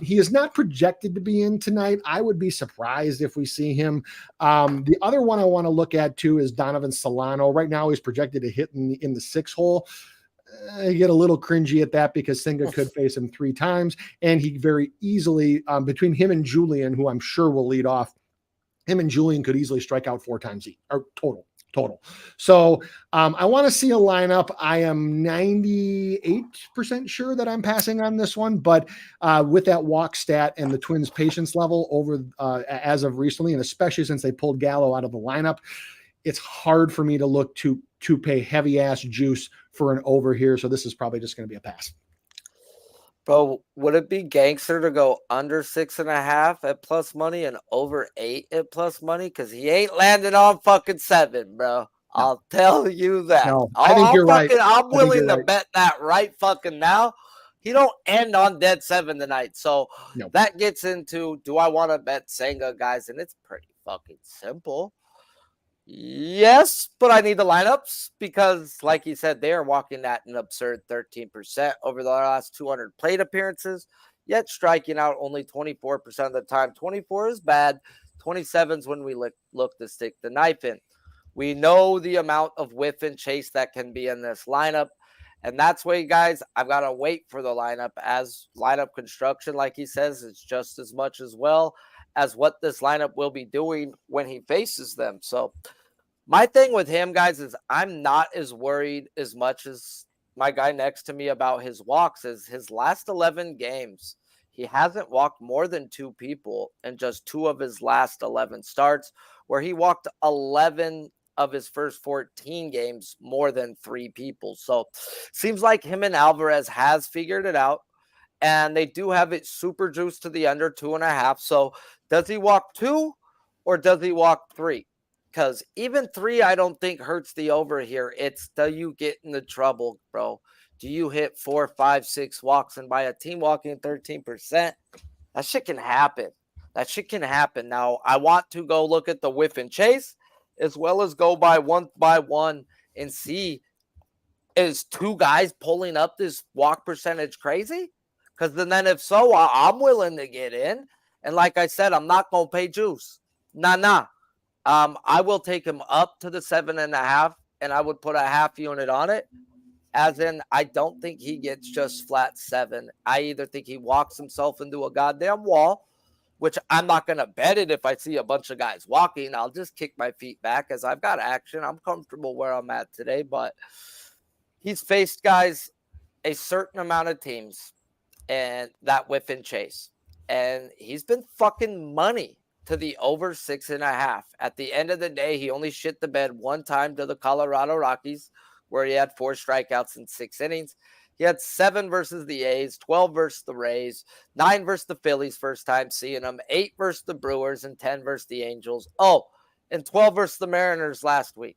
He is not projected to be in tonight. I would be surprised if we see him. The other one I want to look at too is Donovan Solano. Right now he's projected to hit in the 6 hole. I get a little cringy at that because Senga could face him 3 times, and he very easily, between him and Julian, who I'm sure will lead off, him and Julian could easily strike out 4 times or total. So I want to see a lineup. I am 98% sure that I'm passing on this one, but with that walk stat and the Twins' patience level over as of recently, and especially since they pulled Gallo out of the lineup, it's hard for me to look to pay heavy ass juice for an over here. So this is probably just going to be a pass. Bro, would it be gangster to go under 6.5 at plus money and over 8 at plus money? Because he ain't landed on fucking 7, bro. I'll tell you that. No, I think you're right. I'm willing to bet that right fucking now. He don't end on dead 7 tonight. So that gets into, do I want to bet Senga, guys? And it's pretty fucking simple. Yes, but I need the lineups because, like you said, they are walking at an absurd 13% over the last 200 plate appearances, yet striking out only 24% of the time. 24 is bad. 27 is when we look to stick the knife in. We know the amount of whiff and chase that can be in this lineup, and that's why, guys, I've got to wait for the lineup, as lineup construction, like he says, is just as much as well as what this lineup will be doing when he faces them. So my thing with him, guys, is I'm not as worried as much as my guy next to me about his walks. As his last 11 games, he hasn't walked more than 2 people in just 2 of his last 11 starts, where he walked 11 of his first 14 games more than 3 people. So seems like him and Alvarez has figured it out, and they do have it super juiced to the under 2.5. So does he walk 2 or does he walk 3? Because even 3, I don't think hurts the over here. It's, do you get into trouble, bro? Do you hit 4, 5, 6 walks and by a team walking 13%? That shit can happen. Now, I want to go look at the whiff and chase as well as go by one and see, is 2 guys pulling up this walk percentage crazy? Because then if so, I'm willing to get in. And like I said, I'm not going to pay juice. Nah. I will take him up to the 7.5, and I would put a half unit on it. As in, I don't think he gets just flat 7. I either think he walks himself into a goddamn wall, which I'm not going to bet it if I see a bunch of guys walking. I'll just kick my feet back as I've got action. I'm comfortable where I'm at today, but he's faced guys, a certain amount of teams, and that whiff and chase. And he's been fucking money to the over 6.5. At the end of the day, he only shit the bed one time to the Colorado Rockies, where he had 4 strikeouts in 6 innings. He had 7 versus the A's, 12 versus the Rays, 9 versus the Phillies, first time seeing them, 8 versus the Brewers, and 10 versus the Angels. Oh, and 12 versus the Mariners last week.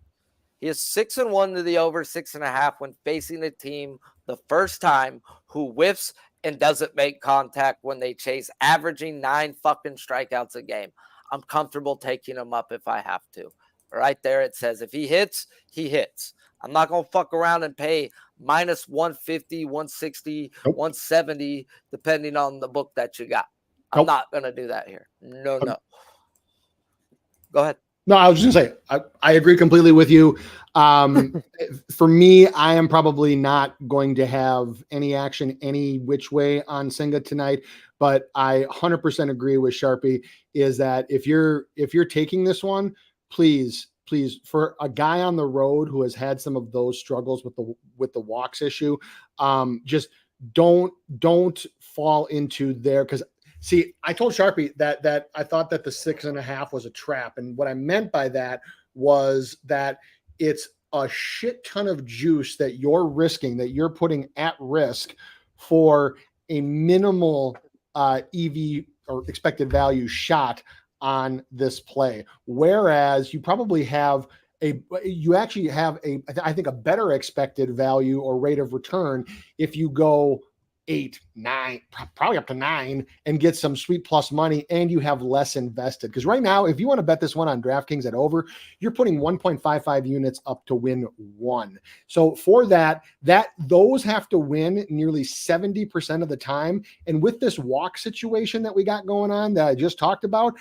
He is 6-1 to the over 6.5 when facing a team the first time who whiffs and doesn't make contact when they chase, averaging 9 fucking strikeouts a game. I'm comfortable taking him up if I have to. Right there it says if he hits, he hits. I'm not going to fuck around and pay minus 150, 160, 170, depending on the book that you got. I'm not going to do that here. No. Go ahead. No, I was just going to say, I agree completely with you. For me, I am probably not going to have any action any which way on Senga tonight, but I 100% agree with Sharpie is that if you're taking this one, please, for a guy on the road who has had some of those struggles with the walks issue, just don't fall into there. Because see, I told Sharpie that I thought that the 6.5 was a trap, and what I meant by that was that it's a shit ton of juice that you're risking, that you're putting at risk for a minimal EV or expected value shot on this play. Whereas you probably have I think a better expected value or rate of return if you go 8, 9, probably up to 9 and get some sweet plus money and you have less invested. Because right now, if you want to bet this one on DraftKings at over, you're putting 1.55 units up to win 1. So for that those have to win nearly 70% of the time. And with this walk situation that we got going on that I just talked about,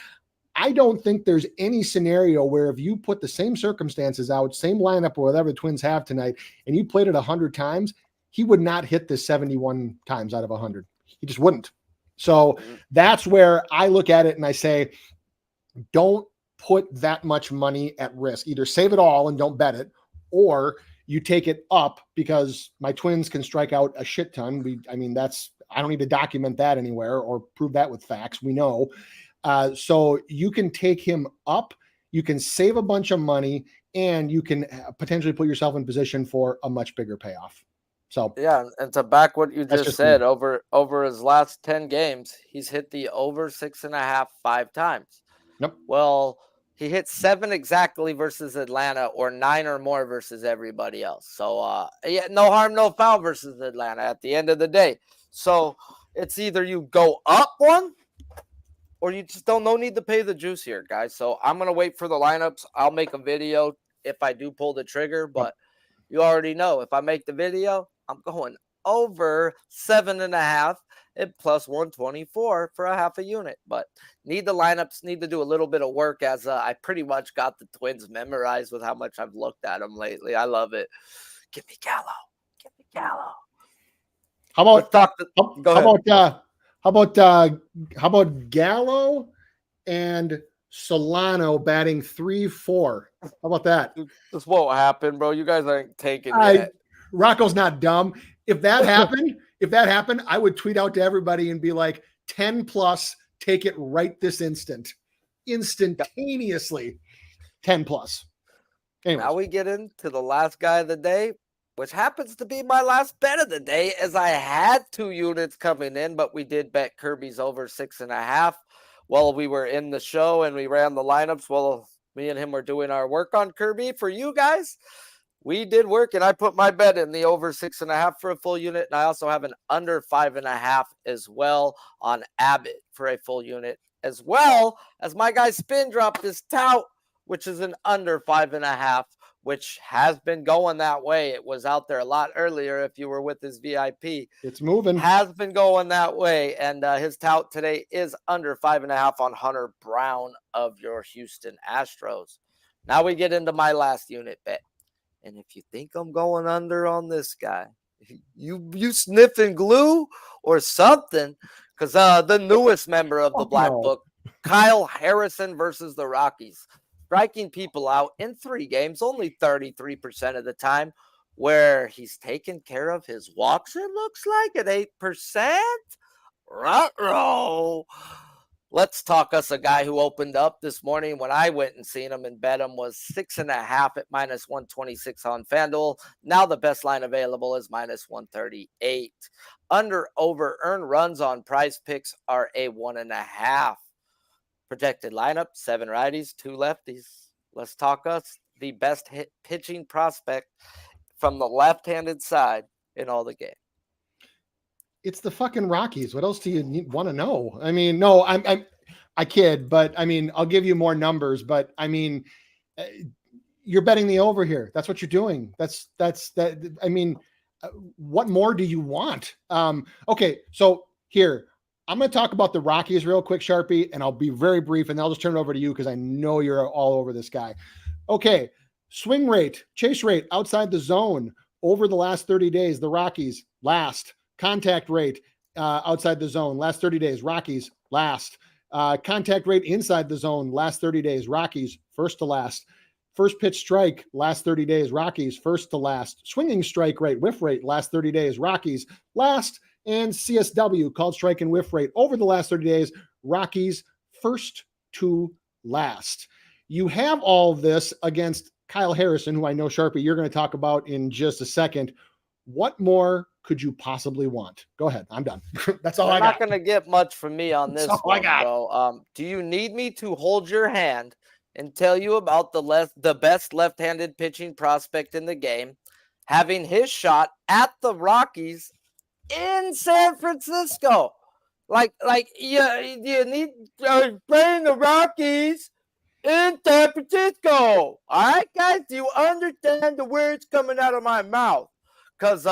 I don't think there's any scenario where if you put the same circumstances out, same lineup or whatever the Twins have tonight, and you played it 100 times, he would not hit this 71 times out of 100. He just wouldn't. So that's where I look at it and I say, don't put that much money at risk. Either save it all and don't bet it, or you take it up because my Twins can strike out a shit ton. I don't need to document that anywhere or prove that with facts. We know. So you can take him up, you can save a bunch of money, and you can potentially put yourself in position for a much bigger payoff. So yeah, and to back what you just said, over his last 10 games, he's hit the over 6.5 5 times. Yep. Well, he hit 7 exactly versus Atlanta, or 9 or more versus everybody else. So yeah, no harm, no foul versus Atlanta at the end of the day. So it's either you go up 1, or you just no need to pay the juice here, guys. So I'm going to wait for the lineups. I'll make a video if I do pull the trigger, but you already know if I make the video, I'm going over 7.5 and plus 124 for a half a unit. But need the lineups, need to do a little bit of work as I pretty much got the Twins memorized with how much I've looked at them lately. I love it. Give me Gallo. Give me Gallo. How about Gallo and Solano batting 3-4? How about that? This won't happen, bro. You guys aren't taking it. Rocco's not dumb. If that happened, I would tweet out to everybody and be like, 10 plus, take it right this instant. Instantaneously. 10 plus. Anyways. Now we get into the last guy of the day, which happens to be my last bet of the day, as I had 2 units coming in, but we did bet Kirby's over 6.5 while we were in the show and we ran the lineups while me and him were doing our work on Kirby. For you guys, we did work, and I put my bet in the over 6.5 for a full unit, and I also have an under 5.5 as well on Abbott for a full unit, as well as my guy Spin dropped his tout, which is an under 5.5 which has been going that way. It was out there a lot earlier if you were with his VIP. It's moving. Has been going that way. And his tout today is under 5.5 on Hunter Brown of your Houston Astros. Now we get into my last unit bet. And if you think I'm going under on this guy, you sniffing glue or something, because the newest member of the Black Book, Kyle Harrison versus the Rockies, striking people out in 3 games, only 33% of the time, where he's taken care of his walks, it looks like, at 8%. Ruh-roh. Let's talk us a guy who opened up this morning when I went and seen him and bet him was 6.5 at -126 on FanDuel. Now the best line available is -138. Under over earned runs on PrizePicks are a 1.5. Projected lineup, 7 righties, 2 lefties. Let's talk us the best pitching prospect from the left-handed side in all the game. It's the fucking Rockies. What else do you want to know? I mean, no, I kid, but I mean, I'll give you more numbers, but I mean, you're betting the over here. That's what you're doing. That's that. I mean, what more do you want? Okay. So here, I'm going to talk about the Rockies real quick, Sharpie, and I'll be very brief and I'll just turn it over to you because I know you're all over this guy. Okay. Swing rate, chase rate outside the zone over the last 30 days, the Rockies last. Contact rate outside the zone last 30 days, Rockies last. Contact rate inside the zone last 30 days, Rockies first to last. First pitch strike last 30 days, Rockies first to last. Swinging strike rate, whiff rate last 30 days, Rockies last. And CSW, called strike and whiff rate over the last 30 days, Rockies first to last. You have all of this against Kyle Harrison, who I know, Sharpie, you're going to talk about in just a second. What more could you possibly want? Go ahead. I'm done. That's all I got. I'm not going to get much from me on this That's all one, I got. bro. Do you need me to hold your hand and tell you about the best left-handed pitching prospect in the game, having his shot at the Rockies in San Francisco? Like you need playing the Rockies in San Francisco. All right, guys, do you understand the words coming out of my mouth? Because,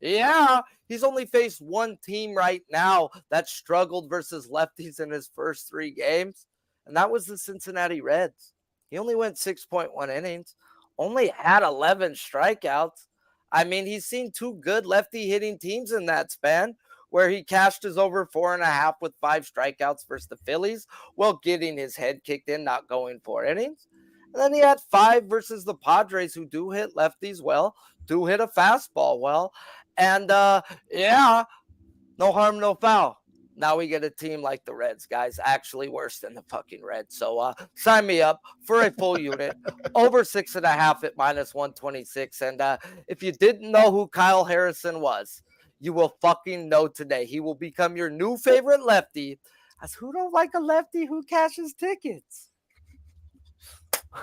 yeah, he's only faced one team right now that struggled versus lefties in his first 3 games, and that was the Cincinnati Reds. He only went 6.1 innings, only had 11 strikeouts. I mean, he's seen 2 good lefty-hitting teams in that span, where he cashed his over 4.5 with 5 strikeouts versus the Phillies, while getting his head kicked in, not going 4 innings. And then he had 5 versus the Padres, who do hit lefties well, do hit a fastball well. And, yeah, no harm, no foul. Now we get a team like the Reds, guys, actually worse than the fucking Reds. So sign me up for a full unit, over 6.5 at -126. And if you didn't know who Kyle Harrison was, you will fucking know today. He will become your new favorite lefty, as who don't like a lefty who cashes tickets?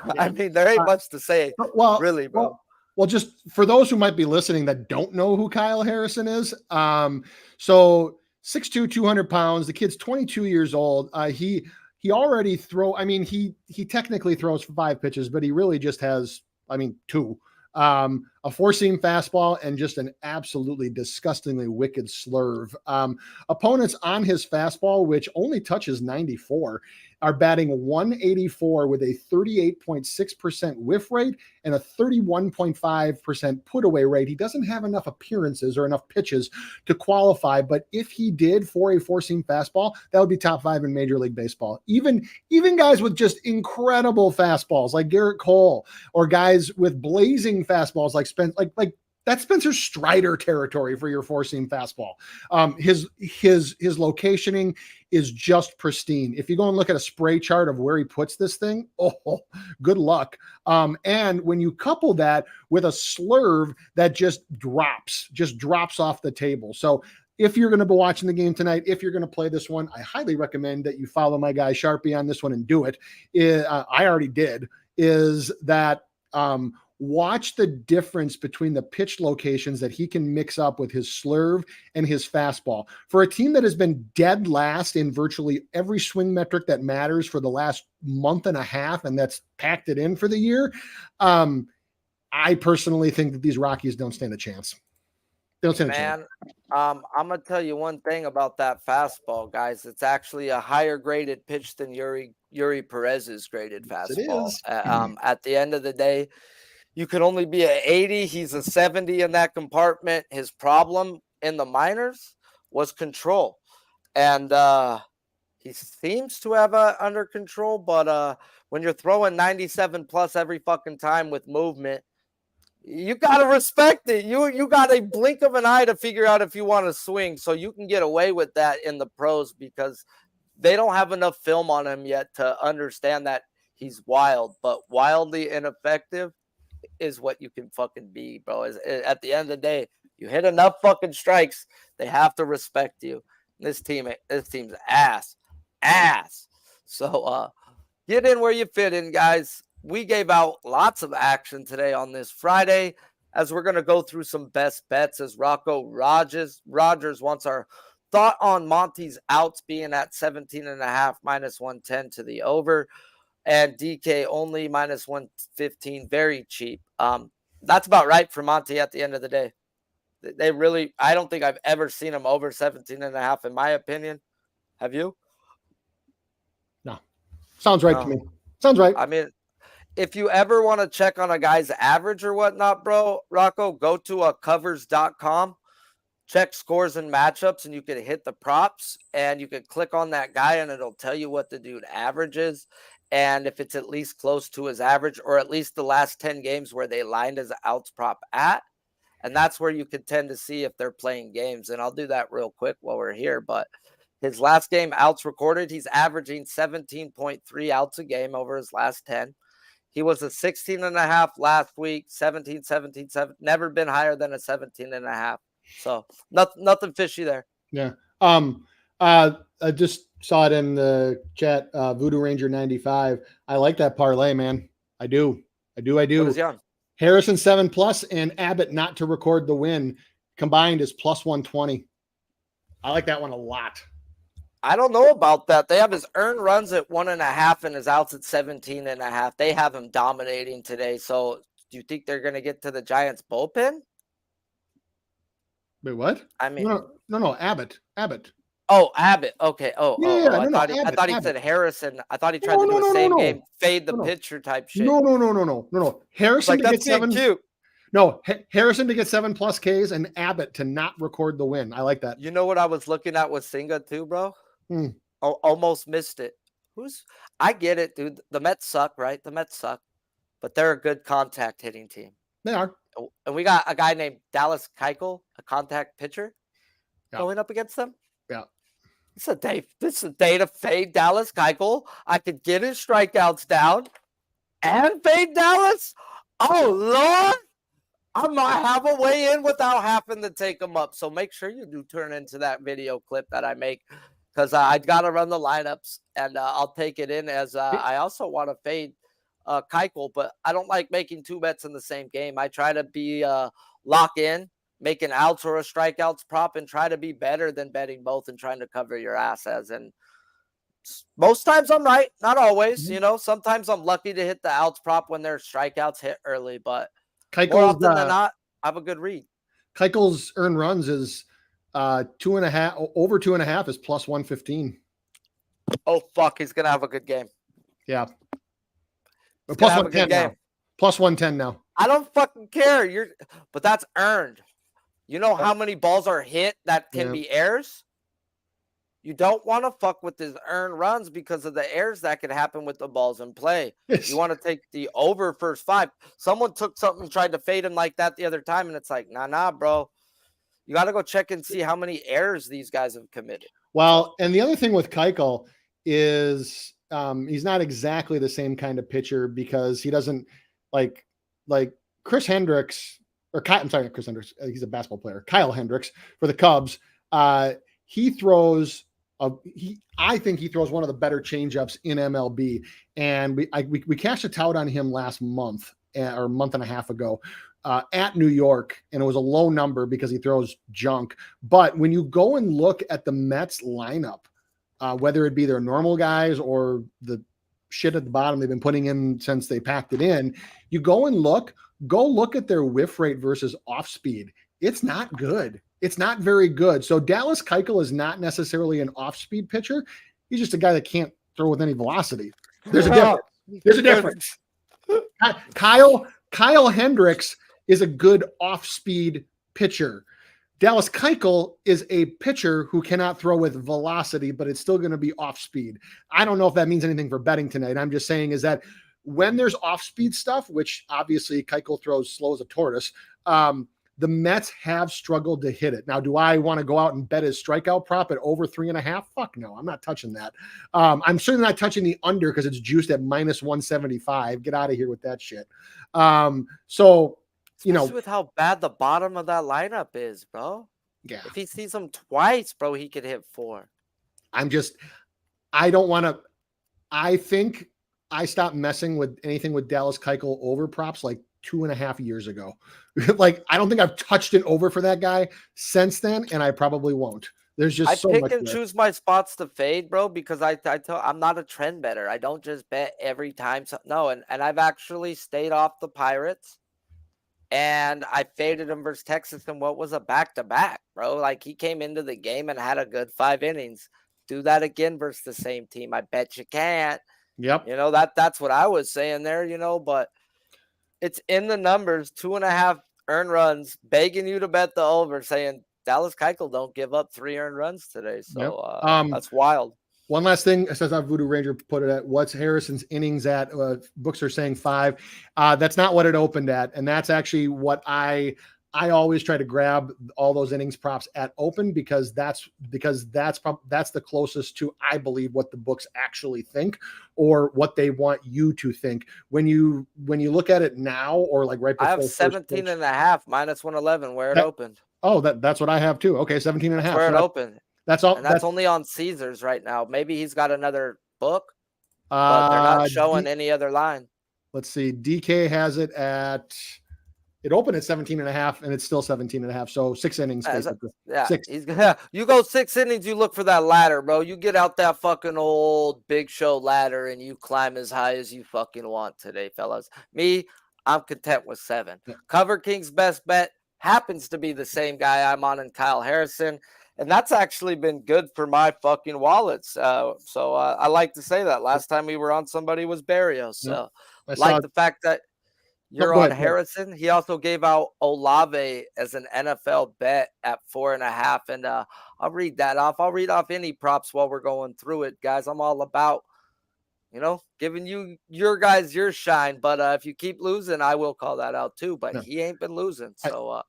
Yeah. I mean, there ain't much to say, really, bro. Well, just for those who might be listening that don't know who Kyle Harrison is, so 6'2", 200 pounds. The kid's 22 years old. He already he technically throws 5 pitches, but he really just has, 2. A 4-seam fastball and just an absolutely disgustingly wicked slurve. Opponents on his fastball, which only touches 94, are batting 184 with a 38.6% whiff rate and a 31.5% put away rate. He doesn't have enough appearances or enough pitches to qualify, but if he did for a 4-seam fastball, that would be top 5 in Major League Baseball. Even guys with just incredible fastballs like Garrett Cole, or guys with blazing fastballs like that's Spencer Strider territory for your 4-seam fastball. His locationing is just pristine. If you go and look at a spray chart of where he puts this thing, good luck. And when you couple that with a slurve that just drops off the table. So if you're going to be watching the game tonight, if you're going to play this one, I highly recommend that you follow my guy Sharpie on this one and do it. I already did. Is that watch the difference between the pitch locations that he can mix up with his slurve and his fastball. For a team that has been dead last in virtually every swing metric that matters for the last month and a half, and that's packed it in for the year, I personally think that these Rockies don't stand a chance. They don't stand a chance. Man, I'm gonna tell you one thing about that fastball, guys. It's actually a higher graded pitch than Yuri Perez's graded Yes, it fastball. is. At the end of the day, you can only be an 80. He's a 70 in that compartment. His problem in the minors was control, and he seems to have under control. But when you're throwing 97 plus every fucking time with movement, you gotta respect it. You got a blink of an eye to figure out if you want to swing, so you can get away with that in the pros because they don't have enough film on him yet to understand that he's wild. But wildly ineffective is what you can fucking be, bro. At the end of the day, you hit enough fucking strikes, they have to respect you. This team's ass. So get in where you fit in, guys. We gave out lots of action today on this Friday as we're going to go through some best bets as Rocco Rogers wants our thought on Monty's outs being at 17.5 minus 110 to the over, and DK only minus 115, very cheap. That's about right for Monty at the end of the day. They really, I don't think I've ever seen him over 17.5 in my opinion. Have you? No. Sounds right to me. Sounds right. I mean, if you ever want to check on a guy's average or whatnot, bro, Rocco, go to covers.com, check scores and matchups, and you can hit the props, and you can click on that guy, and it'll tell you what the dude averages, and if it's at least close to his average, or at least the last 10 games where they lined his outs prop at, and that's where you can tend to see if they're playing games, and I'll do that real quick while we're here, but his last game outs recorded, he's averaging 17.3 outs a game over his last 10. He was a 16.5 last week, 17, 7, never been higher than a 17.5. So nothing fishy there. Yeah. I just saw it in the chat. Voodoo Ranger 95. I like that parlay, man. I do. What is he on? Harrison 7+ and Abbott not to record the win combined is plus 120. I like that one a lot. I don't know about that. They have his earned runs at 1.5 and his outs at 17.5. They have him dominating today. So do you think they're going to get to the Giants bullpen? Wait, what? I mean, no, Abbott. Oh, Abbott. Okay. I thought he Abbott. Said Harrison. I thought he tried to do a same game, fade the pitcher type shit. No. Harrison to get 7. Cute. No, Harrison to get 7+ Ks and Abbott to not record the win. I like that. You know what I was looking at with Singa too, bro? Almost missed it. I get it, dude. The Mets suck, right? The Mets suck, but they're a good contact hitting team. They are. And we got a guy named Dallas Keuchel, a contact pitcher, going up against them. Yeah. This is a day to fade Dallas Keuchel. I could get his strikeouts down and fade Dallas. Oh, Lord. I might have a way in without having to take them up. So make sure you do turn into that video clip that I make because I got to run the lineups and I'll take it in as I also want to fade Keuchel, but I don't like making two bets in the same game. I try to be lock in, make an outs or a strikeouts prop and try to be better than betting both and trying to cover your asses. And most times I'm right, not always. You know, sometimes I'm lucky to hit the outs prop when their strikeouts hit early, but more often than not, I have a good read. Keuchel's earned runs is 2.5 over 2.5 is plus 115. Oh fuck, he's gonna have a good game. Yeah. He's Plus gonna have a good 110 game. now. Plus 110 now. I don't fucking care. But that's earned. You know how many balls are hit that can be errors? You don't want to fuck with his earned runs because of the errors that could happen with the balls in play. Yes. You want to take the over first 5. Someone took something and tried to fade him like that the other time, and it's like, nah, bro. You got to go check and see how many errors these guys have committed. Well, and the other thing with Keuchel is he's not exactly the same kind of pitcher because he doesn't like Chris Hendricks or I'm sorry, Chris Hendricks. He's a basketball player. Kyle Hendricks for the Cubs. He throws. I think he throws one of the better changeups in MLB, and we cashed a tout on him last month or a month and a half ago at New York, and it was a low number because he throws junk. But when you go and look at the Mets lineup, whether it be their normal guys or the shit at the bottom they've been putting in since they packed it in, you go and look. go look at their whiff rate versus off speed. It's not good. It's not very good. So Dallas Keuchel is not necessarily an off speed pitcher. He's just a guy that can't throw with any velocity. There's a difference. There's a difference. Kyle Hendricks is a good off speed pitcher. Dallas Keuchel is a pitcher who cannot throw with velocity, but it's still going to be off speed. I don't know if that means anything for betting tonight. I'm just saying is that when there's off speed stuff, which obviously Keuchel throws slow as a tortoise, the Mets have struggled to hit it. Now, do I want to go out and bet his strikeout prop at over 3.5? Fuck no, I'm not touching that. I'm certainly not touching the under because it's juiced at -175. Get out of here with that shit. So, you know, with how bad the bottom of that lineup is, bro. Yeah. If he sees them twice, bro, he could hit 4. I don't want to. I think I stopped messing with anything with Dallas Keuchel over props like 2.5 years ago. Like, I don't think I've touched an over for that guy since then, and I probably won't. There's just so much. I pick and choose my spots to fade, bro, because I'm not a trend better. I don't just bet every time. No, and I've actually stayed off the Pirates, and I faded him versus Texas, and what was a back-to-back, bro? Like, he came into the game and had a good 5 innings. Do that again versus the same team. I bet you can't. Yep. You know, that's what I was saying there, you know, but it's in the numbers, 2.5 earned runs, begging you to bet the over, saying Dallas Keuchel don't give up 3 earned runs today. So that's wild. One last thing, says our Voodoo Ranger put it at, what's Harrison's innings at? Books are saying 5. That's not what it opened at. And that's actually what I always try to grab all those innings props at open because that's the closest to, I believe, what the books actually think or what they want you to think. When you look at it now or like right before, I have 17.5 -111 where it opened. Oh, that's what I have too. Okay, 17.5. That's where it opened. That's all. And that's only on Caesars right now. Maybe he's got another book, but they're not showing any other line. Let's see. DK has it at. It opened at 17.5 and it's still 17.5. So 6 innings. Basically. Yeah. 6. You go 6 innings, you look for that ladder, bro. You get out that fucking old Big Show ladder and you climb as high as you fucking want today, fellas. Me, I'm content with 7. Yeah. Cover King's best bet happens to be the same guy I'm on in Kyle Harrison. And that's actually been good for my fucking wallets. So I like to say that. Last time we were on, somebody was Barrios. So like the fact that you're on Harrison. He also gave out Olave as an NFL bet at 4.5. And I'll read that off. I'll read off any props while we're going through it, guys. I'm all about, you know, giving you your guys your shine. But if you keep losing, I will call that out too. But he ain't been losing. So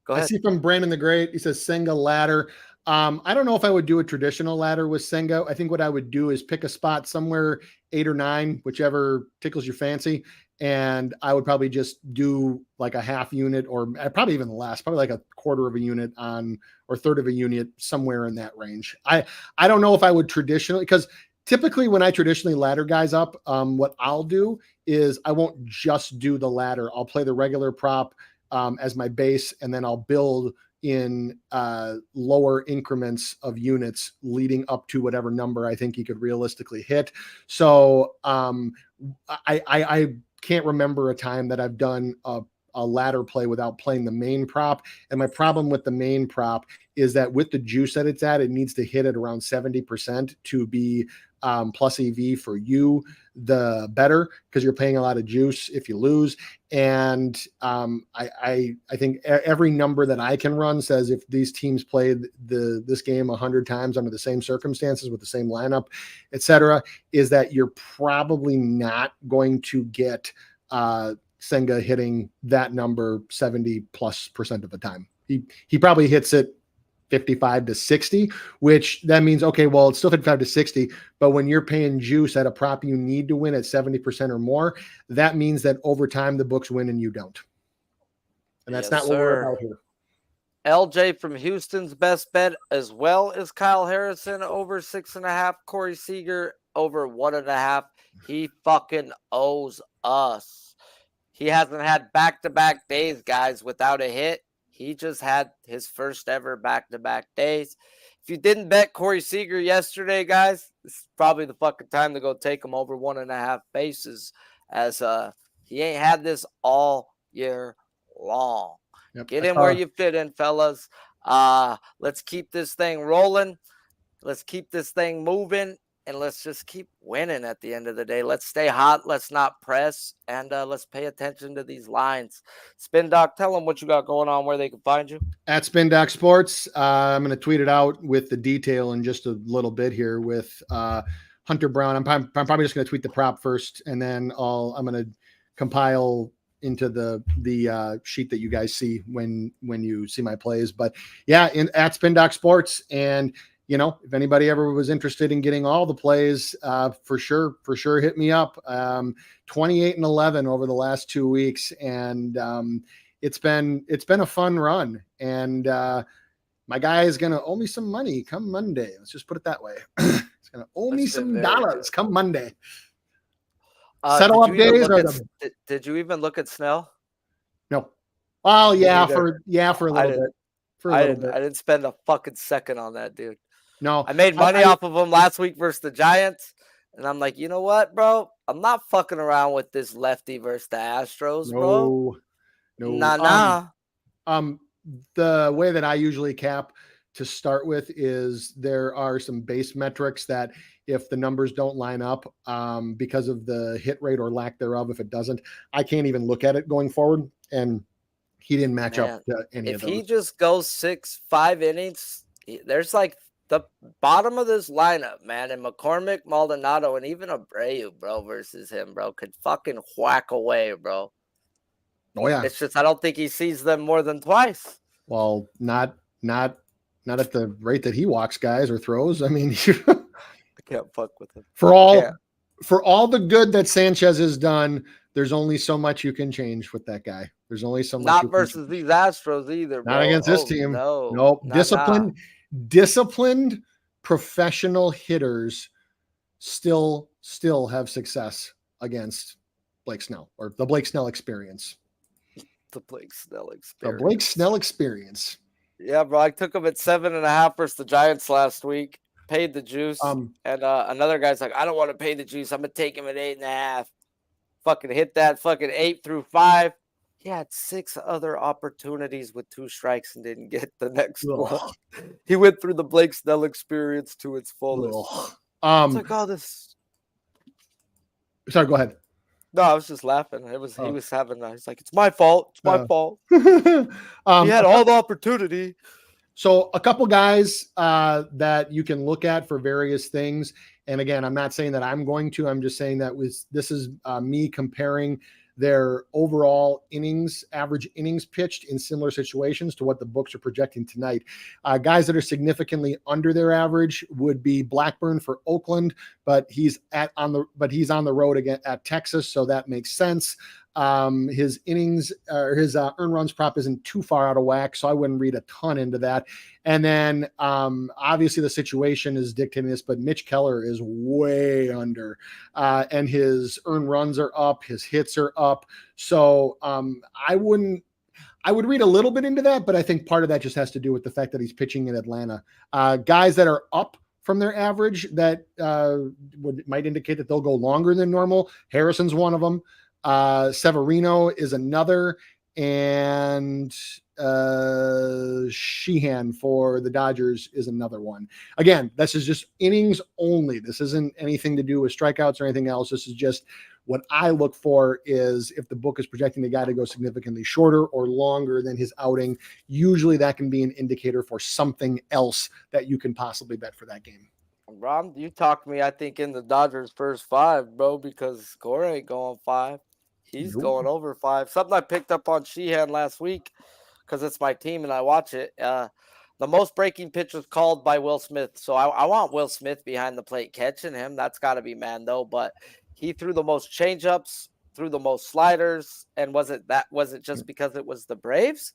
go ahead. I see from Brandon the Great. He says Senga ladder. I don't know if I would do a traditional ladder with Senga. I think what I would do is pick a spot somewhere 8 or 9, whichever tickles your fancy. And I would probably just do like a half unit or probably even less, probably like a quarter of a unit on or third of a unit, somewhere in that range. I don't know if I would traditionally, because typically when I traditionally ladder guys up, what I'll do is I won't just do the ladder. I'll play the regular prop as my base, and then I'll build in lower increments of units leading up to whatever number I think he could realistically hit. So I can't remember a time that I've done a ladder play without playing the main prop. And my problem with the main prop is that with the juice that it's at, it needs to hit at around 70% to be plus EV for you, the better, because you're paying a lot of juice if you lose. And I think every number that I can run says if these teams played this game 100 times under the same circumstances with the same lineup, etc., is that you're probably not going to get Senga hitting that number 70+% of the time. He probably hits it 55 to 60, which that means, okay, well, it's still 55 to 60, but when you're paying juice at a prop you need to win at 70% or more, that means that over time the books win and you don't. And that's not what we're about here. LJ from Houston's best bet as well as Kyle Harrison over 6.5, Corey Seager over 1.5. He fucking owes us. He hasn't had back-to-back days, guys, without a hit. He just had his first ever back-to-back days. If you didn't bet Corey Seager yesterday, guys, this is probably the fucking time to go take him over 1.5 bases, as he ain't had this all year long. Yep. Get in where you fit in, fellas. Let's keep this thing rolling. Let's keep this thing moving. And let's just keep winning at the end of the day. Let's stay hot. Let's not press. And let's pay attention to these lines. Spin Doc, tell them what you got going on, where they can find you. At Spin Doc Sports. I'm going to tweet it out with the detail in just a little bit here with Hunter Brown. I'm probably just going to tweet the prop first, and then I'm going to compile into the sheet that you guys see when you see my plays. But yeah, at Spin Doc Sports. And you know, if anybody ever was interested in getting all the plays, for sure, hit me up. 28-11 over the last 2 weeks. And it's been a fun run. And my guy is going to owe me some money come Monday. Let's just put it that way. He's going to owe me some dollars come Monday. Settle up days are did you even look at Snell? No. Well, yeah, for a little bit. I didn't spend a fucking second on that, dude. No, I made money off of him last week versus the Giants, and I'm like, you know what, bro? I'm not fucking around with this lefty versus the Astros, bro. No. Nah. The way that I usually cap to start with is there are some base metrics that if the numbers don't line up, because of the hit rate or lack thereof, if it doesn't, I can't even look at it going forward. And he didn't match up to any of those. If he just goes 6-5 innings, there's like the bottom of this lineup, man, and McCormick, Maldonado, and even Abreu, bro, versus him, bro, could fucking whack away, bro. Oh yeah. It's just I don't think he sees them more than twice. Well, not at the rate that he walks guys or throws. I mean, I can't fuck with him. For all the good that Sanchez has done, there's only so much you can change with that guy. There's only so much. Not versus these Astros either, bro. Not against this team. No. Nope. Disciplined professional hitters still have success against Blake Snell, or the Blake Snell experience. The Blake Snell experience. Yeah, bro. I took him at 7.5 versus the Giants last week. Paid the juice. And another guy's like, I don't want to pay the juice. I'm gonna take him at 8.5. Fucking hit that fucking 8 through 5. He had 6 other opportunities with 2 strikes and didn't get the next one. He went through the Blake Snell experience to its fullest. It's like, oh, this. Sorry, go ahead. No, I was just laughing. He was having. He's like, it's my fault. It's my fault. He had all the opportunity. So a couple guys that you can look at for various things. And again, I'm not saying that I'm going to. I'm just saying that this is me comparing their overall average innings pitched in similar situations to what the books are projecting tonight. Guys that are significantly under their average would be Blackburn for Oakland, but he's on the road again at Texas, so that makes sense. His innings or his earned runs prop isn't too far out of whack, so I wouldn't read a ton into that. And then obviously the situation is dictating this, but Mitch Keller is way under, and his earned runs are up, his hits are up. So I would read a little bit into that, but I think part of that just has to do with the fact that he's pitching in Atlanta. Guys that are up from their average that might indicate that they'll go longer than normal. Harrison's one of them. Severino is another, and Sheehan for the Dodgers is another one. Again, this is just innings only. This isn't anything to do with strikeouts or anything else. This is just what I look for is if the book is projecting the guy to go significantly shorter or longer than his outing, usually that can be an indicator for something else that you can possibly bet for that game. Rob, you talked me, I think, in the Dodgers' first 5, bro, because Gore ain't going 5. He's going over 5. Something I picked up on Sheehan last week because it's my team and I watch it. The most breaking pitches called by Will Smith. So I want Will Smith behind the plate catching him. That's got to be Mando. But he threw the most changeups, threw the most sliders. And was it just because it was the Braves?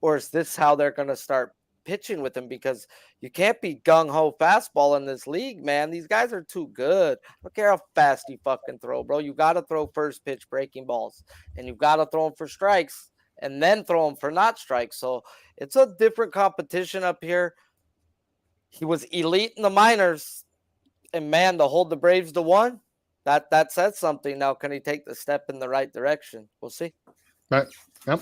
Or is this how they're going to start pitching with him? Because you can't be gung-ho fastball in this league, man. These guys are too good. I don't care how fast you fucking throw, bro. You got to throw first pitch breaking balls, and you've got to throw them for strikes and then throw them for not strikes. So it's a different competition up here. He was elite in the minors, and man, to hold the Braves to 1, that says something. Now, can he take the step in the right direction? We'll see. Right. Yep.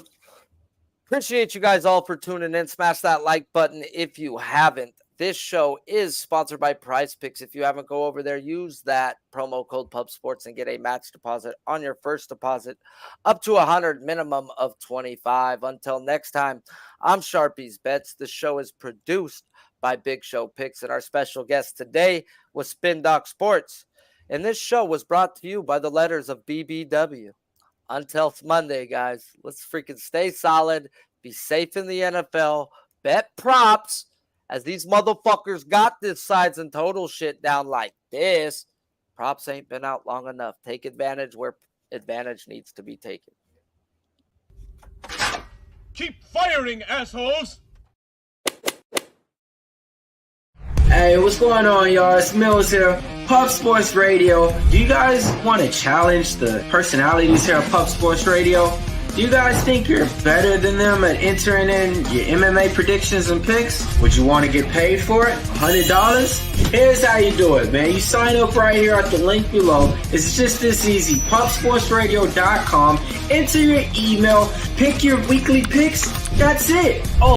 Appreciate you guys all for tuning in. Smash that like button if you haven't. This show is sponsored by PrizePicks. If you haven't, go over there, use that promo code PubSports and get a match deposit on your first deposit up to 100, minimum of 25. Until next time, I'm Sharpie's Bets. The show is produced by Big Show Picks, and our special guest today was Spin Doc Sports. And this show was brought to you by the letters of BBW. Until Monday, guys, let's freaking stay solid, be safe in the NFL, bet props, as these motherfuckers got this sides and total shit down like this. Props ain't been out long enough. Take advantage where advantage needs to be taken. Keep firing, assholes! Hey, what's going on, y'all? It's Mills here, Pub Sports Radio. Do you guys want to challenge the personalities here at Pub Sports Radio? Do you guys think you're better than them at entering in your MMA predictions and picks? Would you want to get paid for it? $100? Here's how you do it, man. You sign up right here at the link below. It's just this easy. PubSportsRadio.com. Enter your email, pick your weekly picks. That's it. Oh.